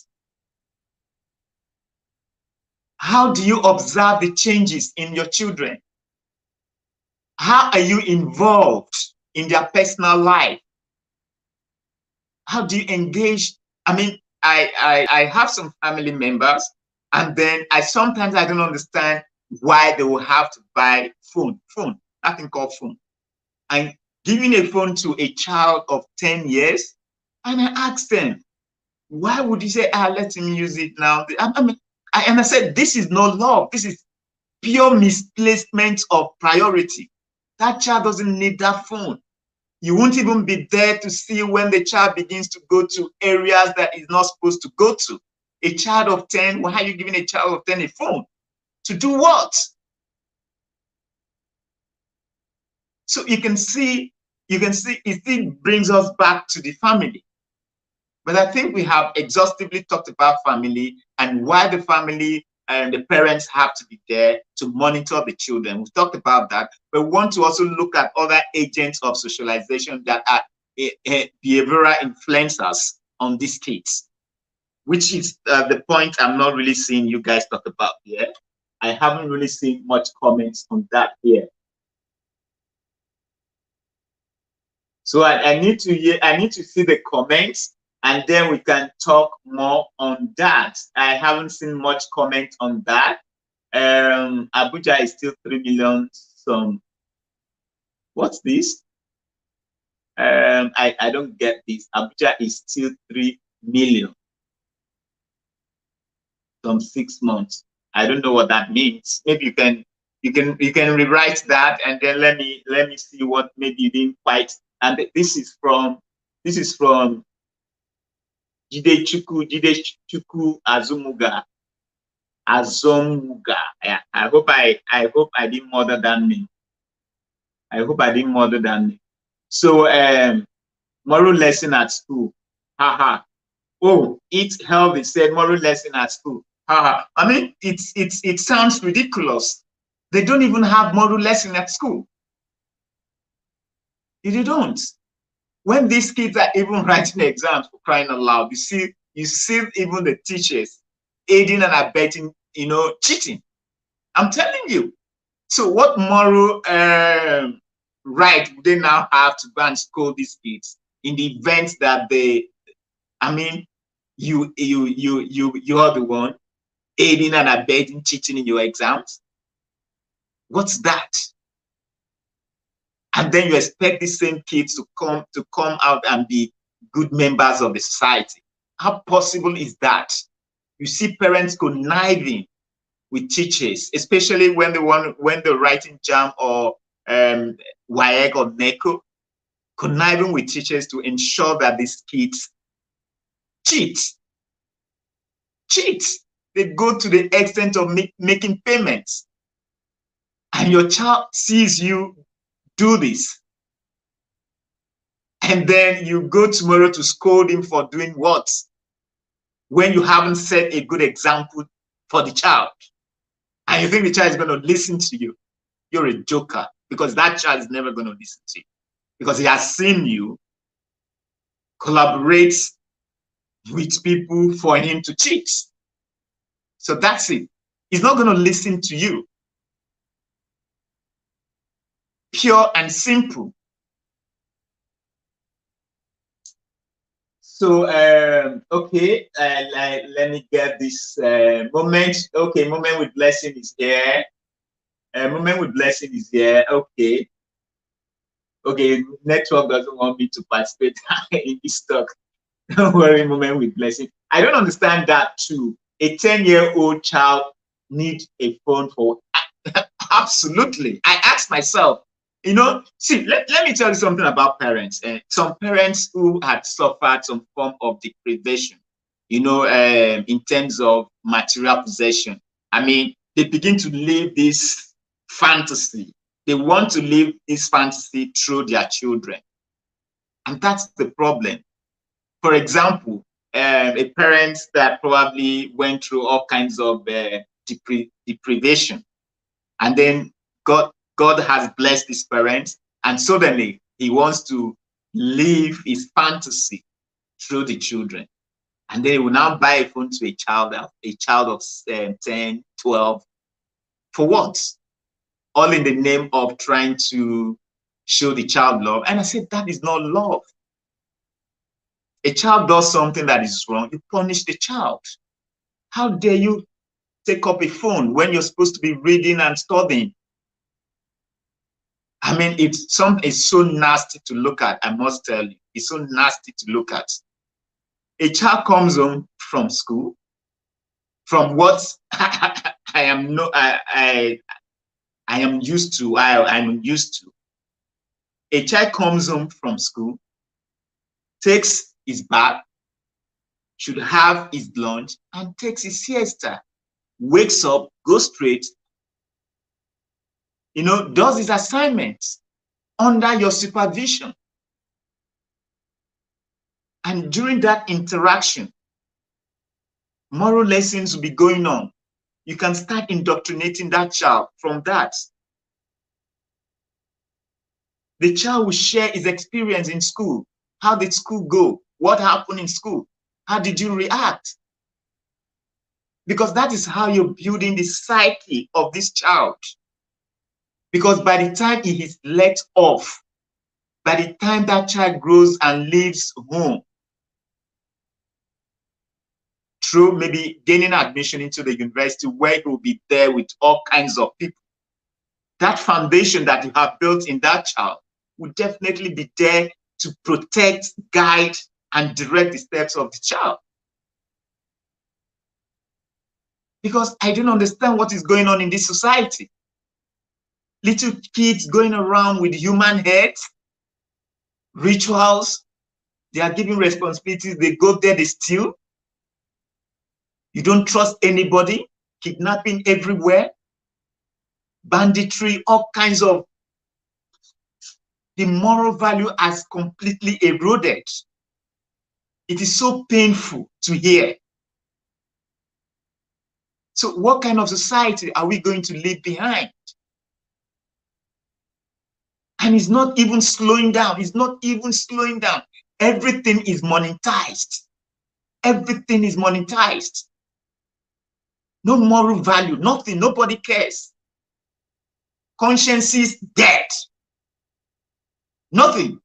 How do you observe the changes in your children? How are you involved in their personal life? How do you engage? I have some family members, and then sometimes I don't understand why they will have to buy phone, nothing called phone. And giving a phone to a child of 10 years, and I asked them, why would you say, let him use it now? I said, this is no love. This is pure misplacement of priority. That child doesn't need that phone. You won't even be there to see when the child begins to go to areas that is not supposed to go to. A child of 10, why are you giving a child of 10 a phone? To do what? So you can see it still brings us back to the family. But I think we have exhaustively talked about family and why the family and the parents have to be there to monitor the children. We've talked about that, but we want to also look at other agents of socialization that are behavioral influencers on these kids, which is the point I'm not really seeing you guys talk about here. I haven't really seen much comments on that here. So I need to see the comments, and then we can talk more on that. I haven't seen much comment on that. Abuja is still 3 million. What's this? I don't get this. Abuja is still 3 million. Some 6 months. I don't know what that means. Maybe you can rewrite that, and then let me see what maybe you didn't quite. And this is from Jide Chukwu Azumuga. Yeah, I hope I didn't murder that name. I hope I didn't murder that name. So moral lesson at school. Haha. Oh, Eat Healthy said moral lesson at school. Haha. I mean, it sounds ridiculous. They don't even have moral lesson at school. They don't. When these kids are even writing exams, for crying out loud, you see even the teachers aiding and abetting, cheating. I'm telling you. So what moral right do they now have to go and scold these kids in the event that you are the one aiding and abetting cheating in your exams? What's that? And then you expect these same kids to come out and be good members of the society. How possible is that? You see parents conniving with teachers, especially when they're writing JAM or WAEC or NECO. conniving with teachers to ensure that these kids cheat. They go to the extent of making payments. And your child sees you do this. And then you go tomorrow to scold him for doing what? When you haven't set a good example for the child. And you think the child is going to listen to you. You're a joker, because that child is never going to listen to you. Because he has seen you collaborate with people for him to cheat. So that's it. He's not going to listen to you. Pure and simple. So, okay, let me get this moment. Okay, moment with blessing is here. Moment with blessing is here. Okay. Okay, network doesn't want me to participate in this talk. Don't worry, moment with blessing. I don't understand that too. A 10-year-old child needs a phone for absolutely. I asked myself, you know, see, let me tell you something about parents. Some parents who had suffered some form of deprivation, you know, in terms of material possession. I mean, they begin to live this fantasy. They want to live this fantasy through their children. And that's the problem. For example, a parent that probably went through all kinds of deprivation, and then God has blessed his parents, and suddenly he wants to live his fantasy through the children. And then he will now buy a phone to a child of 10, 12. For what? All in the name of trying to show the child love. And I said, that is not love. A child does something that is wrong, you punish the child. How dare you take up a phone when you're supposed to be reading and studying? I mean, it's so nasty to look at, I must tell you. It's so nasty to look at. A child comes home from school, from what I am used to. I'm used to. A child comes home from school, takes his bath, should have his lunch, and takes his siesta. Wakes up, goes straight, you know, does his assignments under your supervision. And during that interaction, moral lessons will be going on. You can start indoctrinating that child from that. The child will share his experience in school. How did school go? What happened in school? How did you react? Because that is how you're building the psyche of this child. Because by the time he is let off, by the time that child grows and leaves home, through maybe gaining admission into the university where he will be there with all kinds of people, that foundation that you have built in that child will definitely be there to protect, guide, and direct the steps of the child. Because I don't understand what is going on in this society. Little kids going around with human heads, rituals, they are given responsibilities, they go there, they steal. You don't trust anybody, kidnapping everywhere, banditry, all kinds of. The moral value has completely eroded. It is so painful to hear. So what kind of society are we going to leave behind? And it's not even slowing down. It's not even slowing down. Everything is monetized. Everything is monetized. No moral value, nothing, nobody cares. Conscience is dead. Nothing.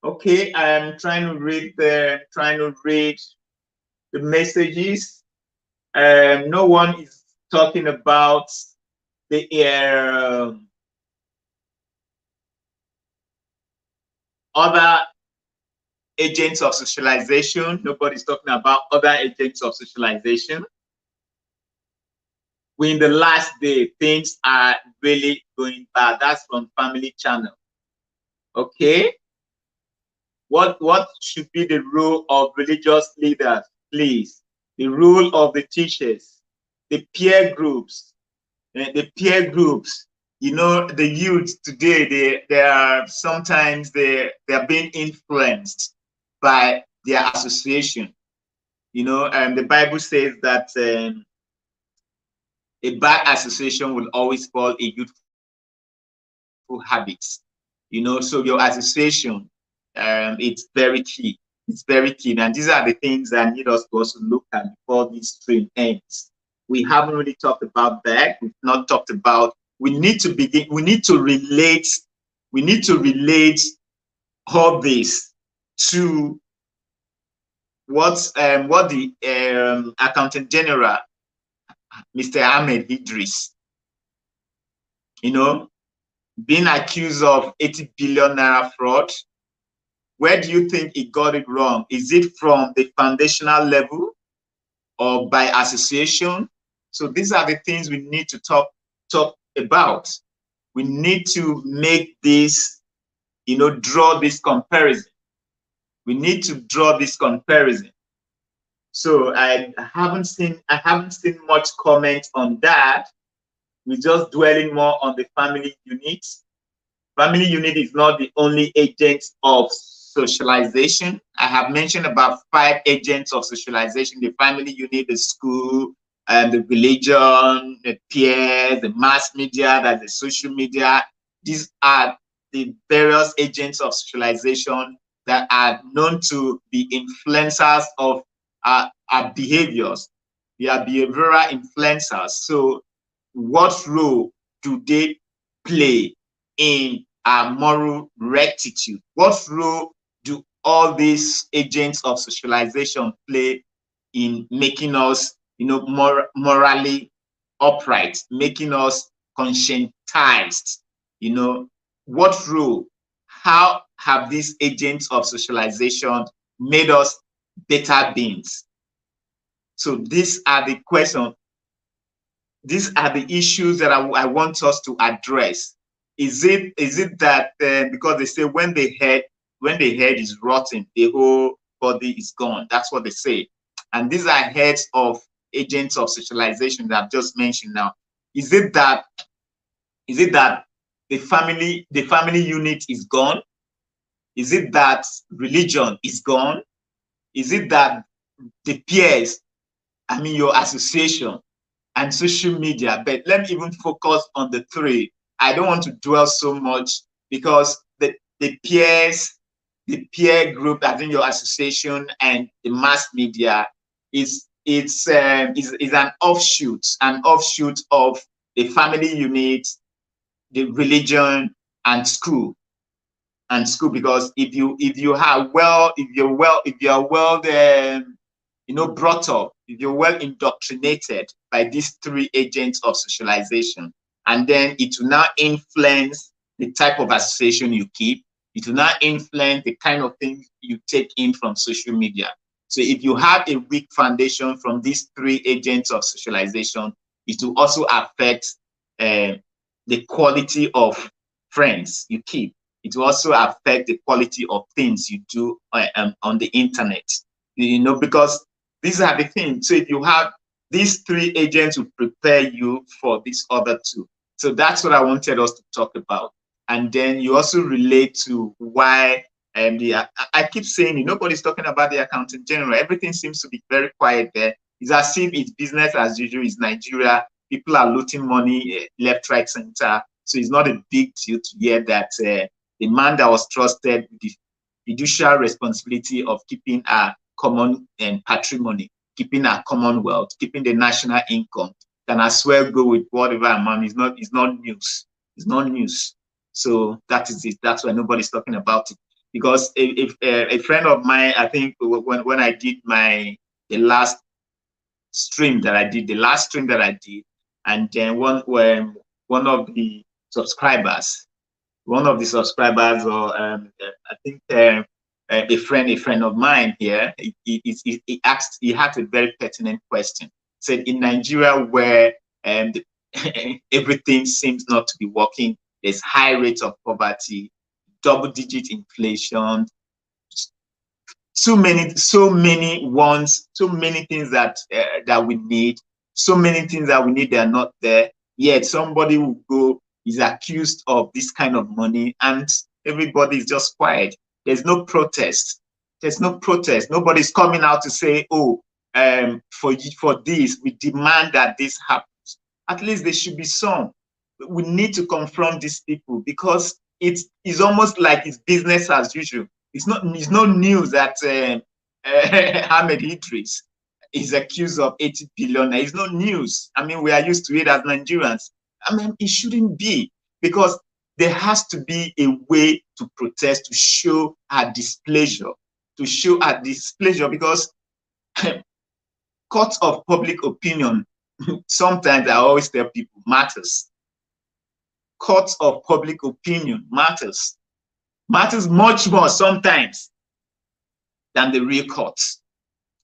Okay, I am trying to read the messages. No one is talking about the other agents of socialization. Nobody's talking about other agents of socialization. We're in the last day, things are really going bad. That's from Family Channel. Okay. What should be the role of religious leaders, please? The role of the teachers, the peer groups, you know, the youth today, they are sometimes they are being influenced by their association. You know, the Bible says that a bad association will always spoil a youthful habit. You know, so your association, it's very key. It's very key. And these are the things that need us to also look at before this stream ends. We haven't really talked about that. We've not talked about, we need to begin, we need to relate all this to what the Accountant General, Mr. Ahmed Idris, you know, being accused of 80 billion naira fraud. Where do you think he got it wrong? Is it from the foundational level or by association? So these are the things we need to talk about. We need to make this, you know, draw this comparison. We need to draw this comparison. So I haven't seen much comment on that. We're just dwelling more on the family unit. Family unit is not the only agent of socialization. I have mentioned about 5 agents of socialization: the family unit, the school, and the religion, the peers, the mass media, that's the social media. These are the various agents of socialization that are known to be influencers of our behaviors. They are behavioral influencers. So what role do they play in our moral rectitude? What role do all these agents of socialization play in making us, you know, morally upright, making us conscientized? You know, what role? How have these agents of socialization made us better beings? So these are the questions. These are the issues that I want us to address. Is it that because they say when the head is rotten, the whole body is gone? That's what they say. And these are heads of agents of socialization that I've just mentioned now. Is it that the family unit is gone? Is it that religion is gone? Is it that the peers, I mean your association, and social media? But let me even focus on the 3. I don't want to dwell so much because the peers, the peer group, I think your association and the mass media is an offshoot of the family unit, the religion, and school. Because if you are well you know, brought up, if you're well indoctrinated by these 3 agents of socialization, and then it will now influence the type of association you keep. It will now influence the kind of things you take in from social media. So if you have a weak foundation from these 3 agents of socialization, it will also affect the quality of friends you keep. It will also affect the quality of things you do on the internet. You know, because these are the things. So if you have these 3 agents, will prepare you for these other 2. So that's what I wanted us to talk about. And then you also relate to why I keep saying nobody's talking about the Accountant General. Everything seems to be very quiet there. It's as if it's business as usual. It's Nigeria. People are looting money left, right, center. So it's not a big deal to hear that the man that was trusted with the fiduciary responsibility of keeping our common patrimony, keeping our commonwealth, keeping the national income, can as well go with whatever amount. It's not news. It's not news. So that is it. That's why nobody's talking about it. Because if a friend of mine, I think when I did the last stream that I did, and then one of the subscribers, or I think a friend of mine here, he had a very pertinent question. Said in Nigeria, where everything seems not to be working, there's high rates of poverty, double-digit inflation, so many wants, so many things that we need, so many things that we need that are not there. Yet somebody will go, is accused of this kind of money, and everybody is just quiet. There's no protest. There's no protest. Nobody's coming out to say, oh, for this, we demand that this happens. At least there should be some. We need to confront these people, because it's almost like it's business as usual. It's not news that Ahmed Idris is accused of 80 billion. It's not news. I mean, we are used to it as Nigerians. I mean, it shouldn't be, because there has to be a way to protest, to show our displeasure, because courts of public opinion, sometimes I always tell people, matters. Courts of public opinion matters much more sometimes than the real courts.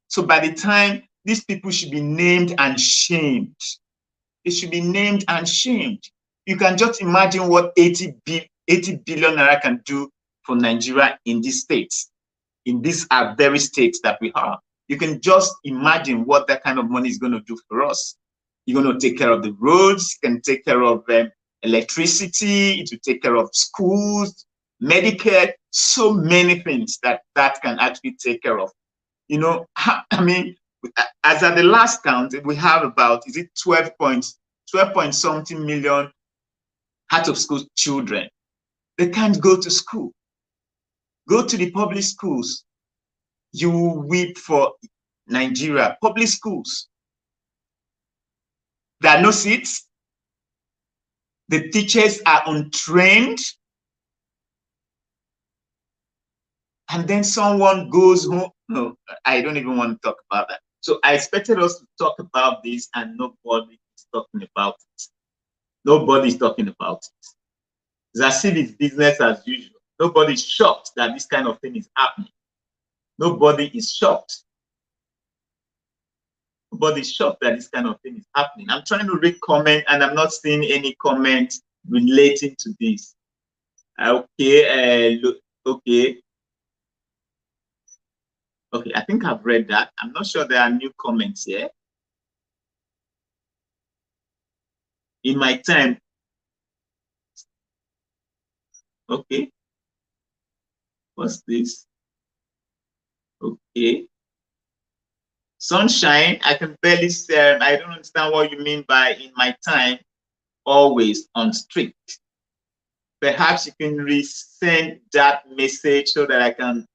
So by the time, these people should be named and shamed. They should be named and shamed. You can just imagine what 80 billion naira can do for Nigeria in these states, in these very states that we have. You can just imagine what that kind of money is going to do for us. You're going to take care of the roads, you can take care of electricity, it will take care of schools, Medicare, so many things that can actually take care of. You know, I mean, as at the last count, we have about, is it 12 point something million out of school children. They can't go to school. Go to the public schools. You will weep for Nigeria. Public schools. There are no seats. The teachers are untrained. And then someone goes home. No, I don't even want to talk about that. So I expected us to talk about this, and nobody is talking about it. Nobody is talking about it. It's as if it's business as usual. Nobody is shocked that this kind of thing is happening. Nobody is shocked. Nobody is shocked that this kind of thing is happening. I'm trying to read comment, and I'm not seeing any comment relating to this. Okay, look, okay. Okay, I think I've read that. I'm not sure there are new comments here. In my time. Okay. What's this? Okay. Sunshine, I can barely say, I don't understand what you mean by in my time, always on strict. Perhaps you can resend that message so that I can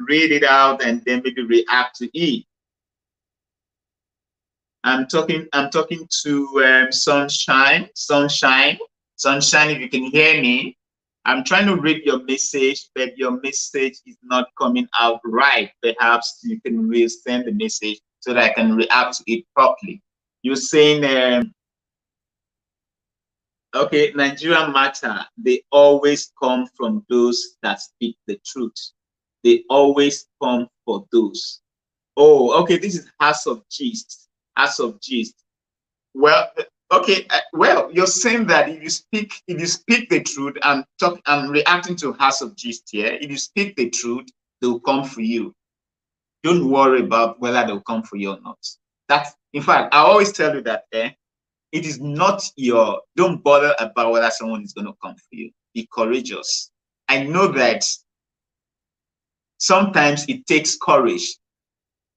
read it out and then maybe react to it. I'm talking to Sunshine. If you can hear me. I'm trying to read your message, but your message is not coming out right. Perhaps you can resend the message so that I can react to it properly. You're saying, okay, Nigerian matter, they always come from those that speak the truth. They always come for those. Oh, okay, this is House of Gist. House of Gist. Well, okay, well, you're saying that if you speak the truth and I'm reacting to House of Gist here, if you speak the truth, they'll come for you. Don't worry about whether they'll come for you or not. That's, in fact, I always tell you that it is not don't bother about whether someone is going to come for you. Be courageous. I know that sometimes it takes courage,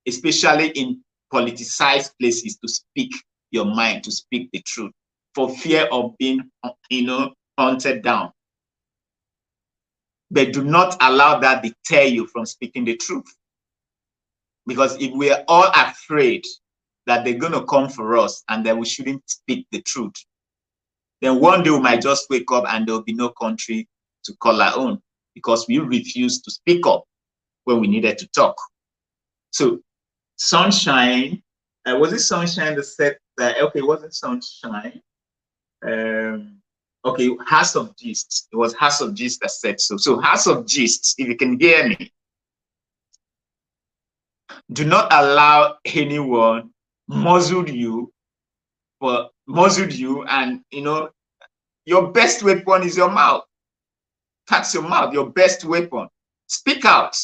especially in politicized places, to speak your mind, to speak the truth, for fear of being, hunted down. But do not allow that deter you from speaking the truth. Because if we're all afraid that they're going to come for us and that we shouldn't speak the truth, then one day we might just wake up and there'll be no country to call our own, because we refused to speak up when we needed to talk. So Sunshine, was it Sunshine that said that? Okay, it wasn't Sunshine. Okay, House of Gist. It was House of Gist that said so. So House of Gist, if you can hear me, do not allow anyone muzzle you and your best weapon is your mouth. That's your mouth, your best weapon. Speak out.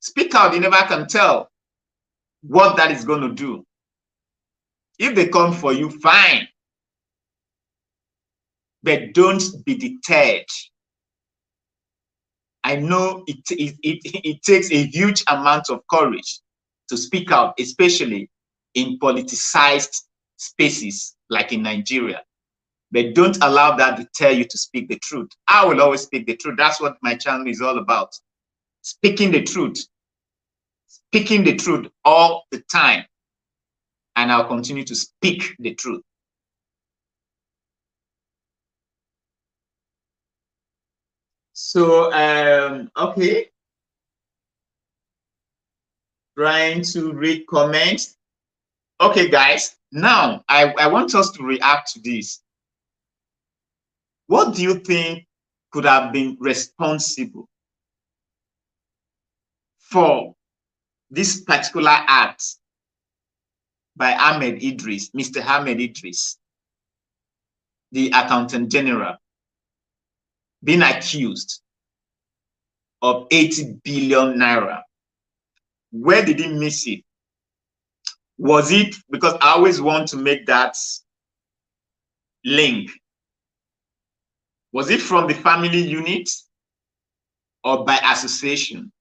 Speak out. You never can tell what that is going to do. If they come for you, fine. But don't be deterred. I know it takes a huge amount of courage to speak out, especially in politicized spaces like in Nigeria. But don't allow that to deter you to speak the truth. I will always speak the truth. That's what my channel is all about. Speaking the truth. Speaking the truth all the time. And I'll continue to speak the truth. So, okay. Trying to read comments. Okay, guys. Now, I want us to react to this. What do you think could have been responsible for this particular act by Ahmed Idris, Mr. Ahmed Idris, the Accountant General, being accused of 80 billion naira? Where did he miss it? Was it because I always want to make that link? Was it from the family unit or by association?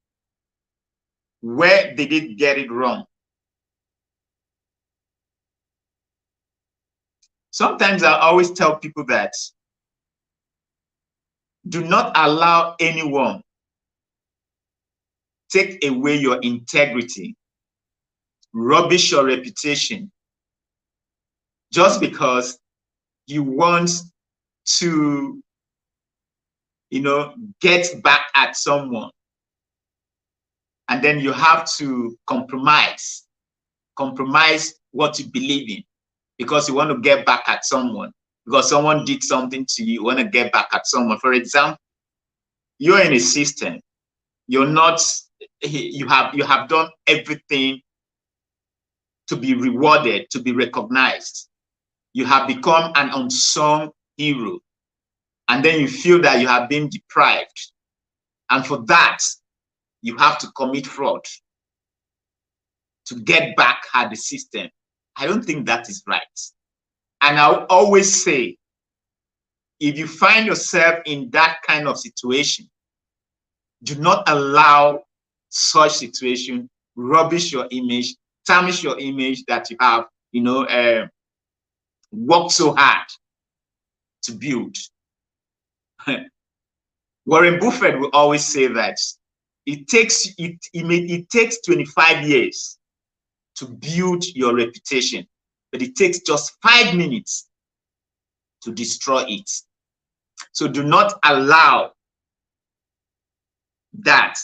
Where did it get it wrong? Sometimes I always tell people that do not allow anyone take away your integrity, rubbish your reputation, just because you want to, get back at someone. And then you have to compromise what you believe in because you want to get back at someone, because someone did something to you, you want to get back at someone. For example, you're in a system, you have done everything to be rewarded, to be recognized. You have become an unsung hero. And then you feel that you have been deprived. And for that, you have to commit fraud to get back at the system. I don't think that is right. And I'll always say, if you find yourself in that kind of situation, do not allow such situation rubbish your image, tarnish your image that you have, worked so hard to build. Warren Buffett will always say that it takes 25 years to build your reputation, but it takes just 5 minutes to destroy it. So do not allow that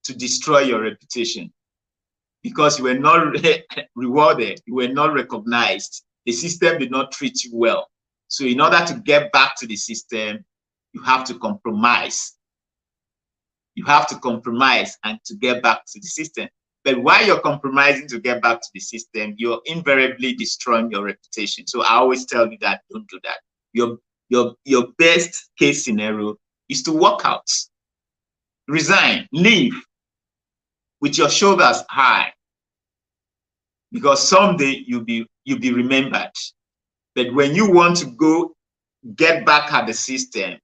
to destroy your reputation, because you were not rewarded, you were not recognized, the system did not treat you well. So in order to get back to the system, you have to compromise. You have to compromise and to get back to the system. But while you're compromising to get back to the system, you're invariably destroying your reputation. So I always tell you that don't do that. Your best case scenario is to walk out, resign, leave with your shoulders high, because someday you'll be remembered. But when you want to go get back at the system,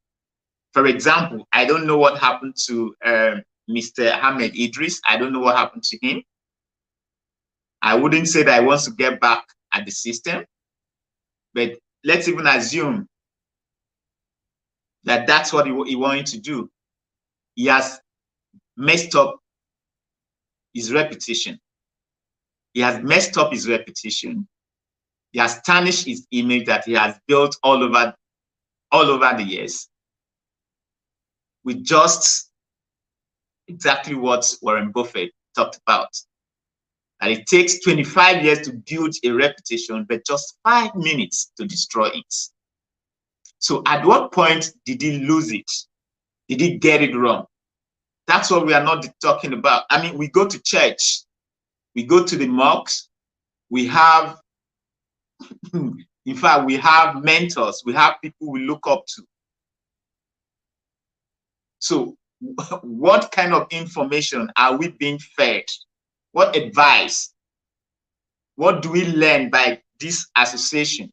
for example, I don't know what happened to Mr. Ahmed Idris. I don't know what happened to him. I wouldn't say that I want to get back at the system, but let's even assume that that's what he wanted to do. He has messed up his reputation. He has messed up his reputation. He has tarnished his image that he has built all over the years with just exactly what Warren Buffett talked about. And it takes 25 years to build a reputation, but just 5 minutes to destroy it. So at what point did he lose it? Did he get it wrong? That's what we are not talking about. I mean, we go to church, we go to the mosques, we have, in fact, we have mentors, we have people we look up to. So what kind of information are we being fed? What advice? What do we learn by this association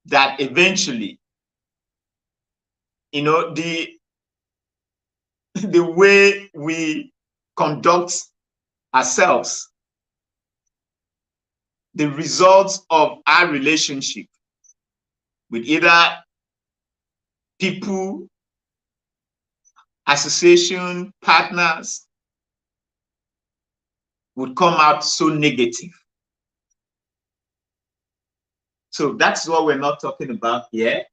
that eventually, you know, the way we conduct ourselves, the results of our relationship with either people, association, partners, would come out so negative. So that's what we're not talking about here.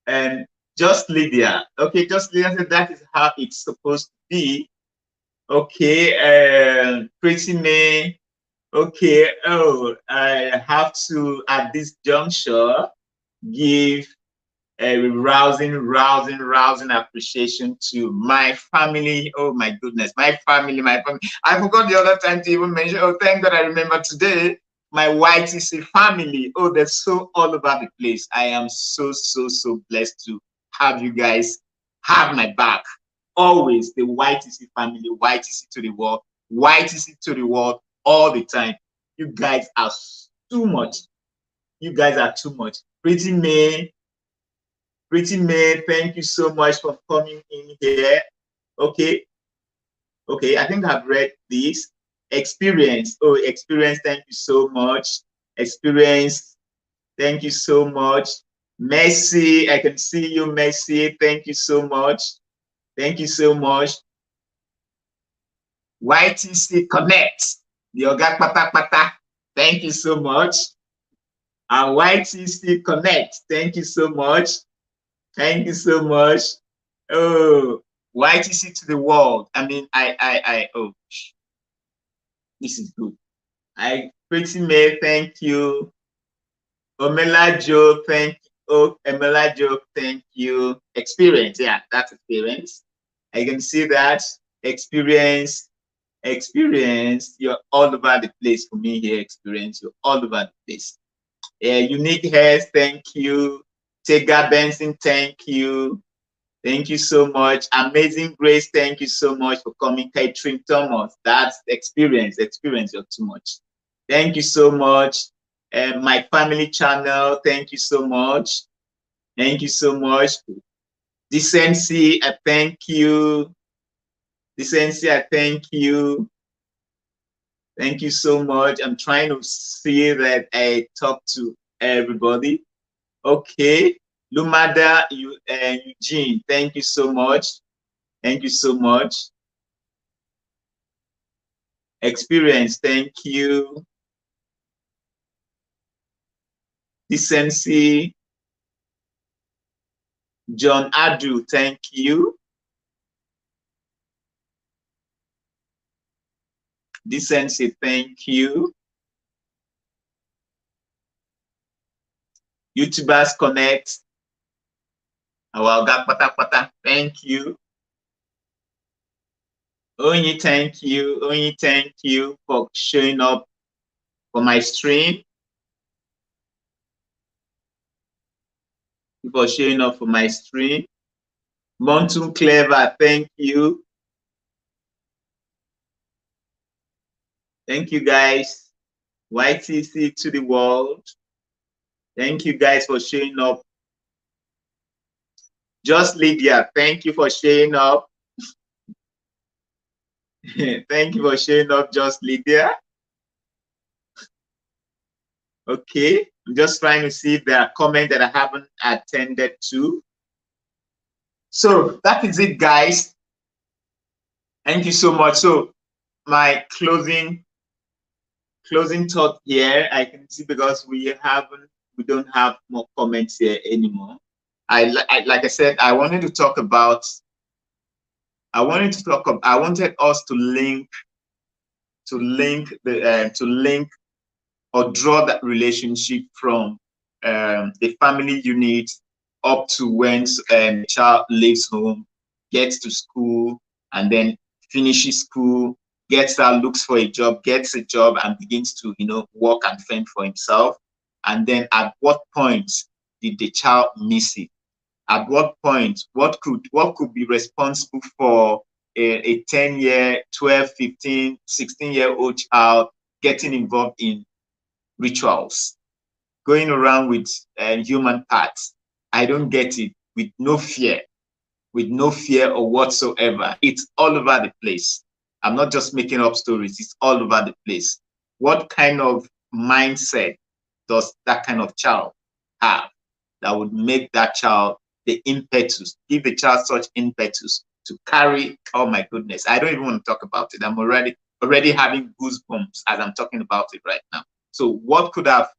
And just Lydia, okay, just Lydia said that is how it's supposed to be. Okay, Pretty May, okay, oh, I have to, at this juncture, give a rousing appreciation to my family. Oh my goodness, my family. I forgot the other time to even mention, oh, thank God I remember today, my YTC family. Oh, they're so all over the place. I am so blessed to have you guys have my back. Always the YTC family, YTC to the world, YTC to the world all the time. You guys are too much. You guys are too much. Pretty May, thank you so much for coming in here. Okay. Okay, I think I've read this. Experience. Oh, Experience, thank you so much. Experience, thank you so much. Messi, I can see you, Messi. Thank you so much. Thank you so much. YTC Connect, the Oga Pata Pata. Thank you so much. And YTC Connect, thank you so much. Thank you so much. Oh, YTC to the world. I mean, oh, this is good. Pretty May, thank you. Omela Joe, thank you. Oh, Omela Joe, thank you. Experience, yeah, that's experience. I can see that. Experience. You're all over the place for me here. Experience, you're all over the place. Unique Hairs, thank you. Tega Benson, thank you. Thank you so much. Amazing Grace, thank you so much for coming. Catherine Thomas, that's experience. Experience, you're too much. Thank you so much. My family channel, thank you so much. Thank you so much. Decency, I thank you. Decency, I thank you. Thank you so much. I'm trying to see that I talk to everybody. Okay. Lumada, Eugene, thank you so much. Thank you so much. Experience, thank you. Decency, John Adu, thank you. Decency, thank you. YouTubers Connect, thank you. Onyi, thank you. Onyi, thank you for showing up for my stream. For showing up for my stream. Montun Clever, thank you. Thank you guys. YTC to the world. Thank you guys for showing up. Just Lydia, thank you for showing up. Thank you for showing up, Just Lydia. Okay, I'm just trying to see if there are comments that I haven't attended to. So that is it, guys. Thank you so much. So my closing thought here, I can see because we don't have more comments here anymore. Like I said, I wanted us to link to link or draw that relationship from the family unit up to when the child leaves home, gets to school, and then finishes school, gets out, looks for a job, gets a job, and begins to, work and fend for himself. And then at what point did the child miss it? At what point, what could be responsible for a 10-year, 12, 15, 16-year-old child getting involved in rituals, going around with human parts? I don't get it. With no fear or whatsoever. It's all over the place. I'm not just making up stories. It's all over the place. What kind of mindset does that kind of child have that would make that child the impetus, give the child such impetus to carry? Oh my goodness, I don't even want to talk about it. I'm already having goosebumps as I'm talking about it right now. So what could have,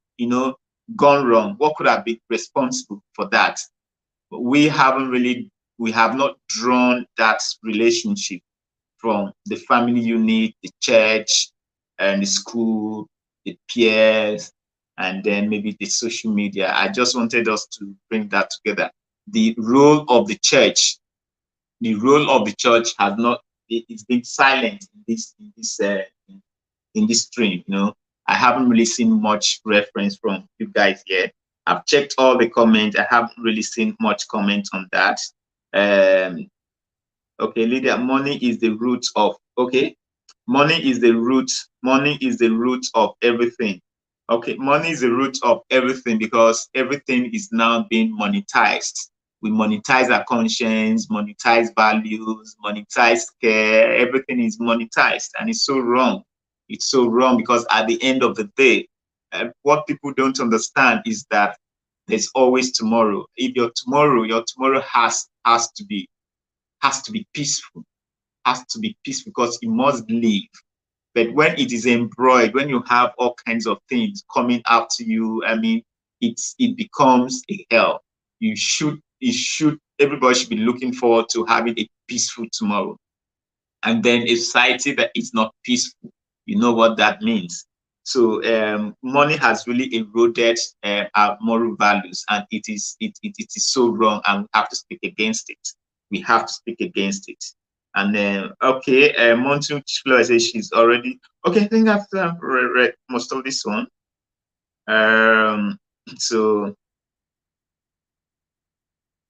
gone wrong? What could have been responsible for that? We have not drawn that relationship from the family unit, the church, and the school, the peers, and then maybe the social media. I just wanted us to bring that together. The role of the church has not, it's been silent in this stream. I haven't really seen much reference from you guys here. I've checked all the comments. I haven't really seen much comment on that. Okay, Lydia, money is the root of, money is the root of everything. Okay, money is the root of everything because everything is now being monetized. We monetize our conscience, monetize values, monetize care. Everything is monetized, and it's so wrong. It's so wrong because at the end of the day, what people don't understand is that there's always tomorrow. If your tomorrow has to be peaceful, because you must live. But when it is embroidered, when you have all kinds of things coming up to you, I mean, it becomes a hell. Everybody should be looking forward to having a peaceful tomorrow. And then a society that is not peaceful, you know what that means. So money has really eroded our moral values, and it is so wrong, and we have to speak against it. We have to speak against it. And then, okay, Monty Flora says she's already, okay, I think I've read most of this one. So,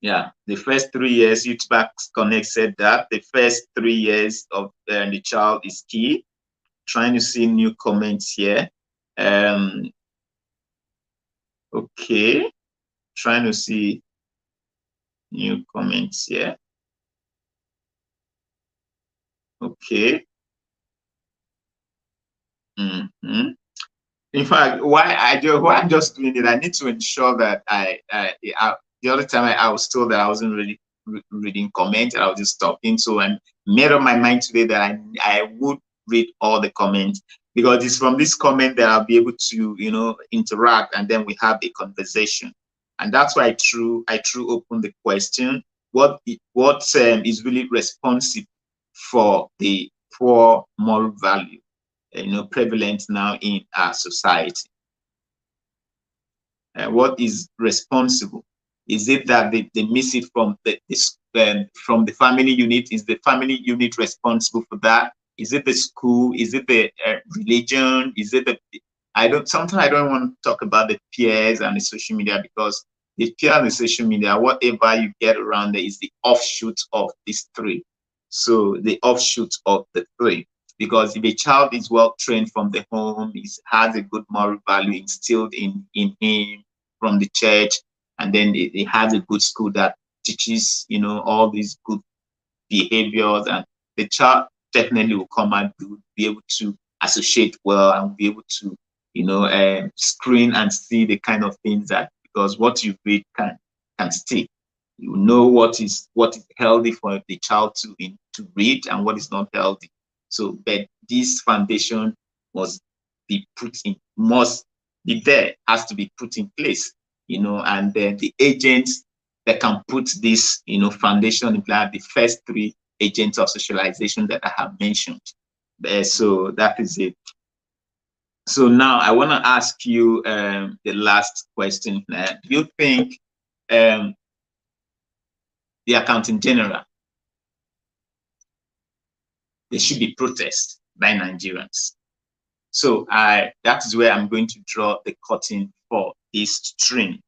yeah, the first 3 years, Youth Back Connect said that the first 3 years of the child is key. Trying to see new comments here. Okay, trying to see new comments here. Okay. In fact, why I'm just doing it, I need to ensure that the other time I was told that I wasn't really reading comments, and I was just talking. So I made up my mind today that I would read all the comments, because it's from this comment that I'll be able to, interact, and then we have a conversation. And that's why I threw open the question: what is really responsible for the poor moral value, prevalent now in our society? What is responsible? Is it that they miss it from the family unit? Is the family unit responsible for that? Is it the school? Is it the religion? Is it sometimes I don't want to talk about the peers and the social media, because the peer and the social media, whatever you get around there, is the offshoot of these three. So the offshoot of the three. Because if a child is well trained from the home, has a good moral value instilled in him from the church, and then it has a good school that teaches, all these good behaviors, and the child definitely will come and be able to associate well, and be able to, screen and see the kind of things that, because what you read can stick. You know what is healthy for the child to read, and what is not healthy. So, but this foundation must be has to be put in place, and then the agents that can put this, foundation in place, the first three agents of socialization that I have mentioned. So that is it. So now I want to ask you the last question. Do you think the Accountant General, there should be protests by Nigerians? So that is where I'm going to draw the curtain for this stream.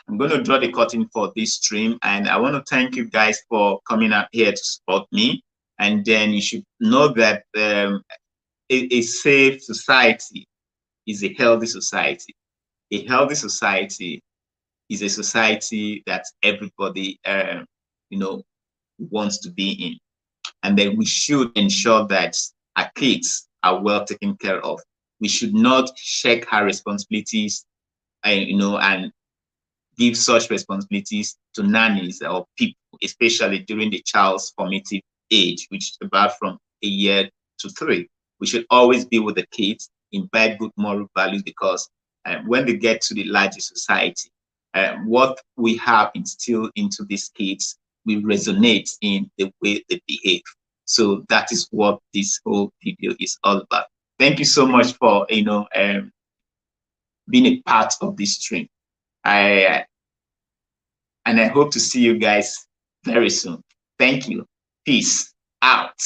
I'm going to draw the curtain for this stream, and I want to thank you guys for coming out here to support me. And then you should know that a safe society is a healthy society. A healthy society is a society that everybody, wants to be in. And then we should ensure that our kids are well taken care of. We should not shirk our responsibilities, and give such responsibilities to nannies or people, especially during the child's formative age, which is about from a year to 3. We should always be with the kids, imbibe good moral values, because when they get to the larger society, what we have instilled into these kids will resonate in the way they behave. So that is what this whole video is all about. Thank you so much for being a part of this stream. And I hope to see you guys very soon. Thank you. Peace out.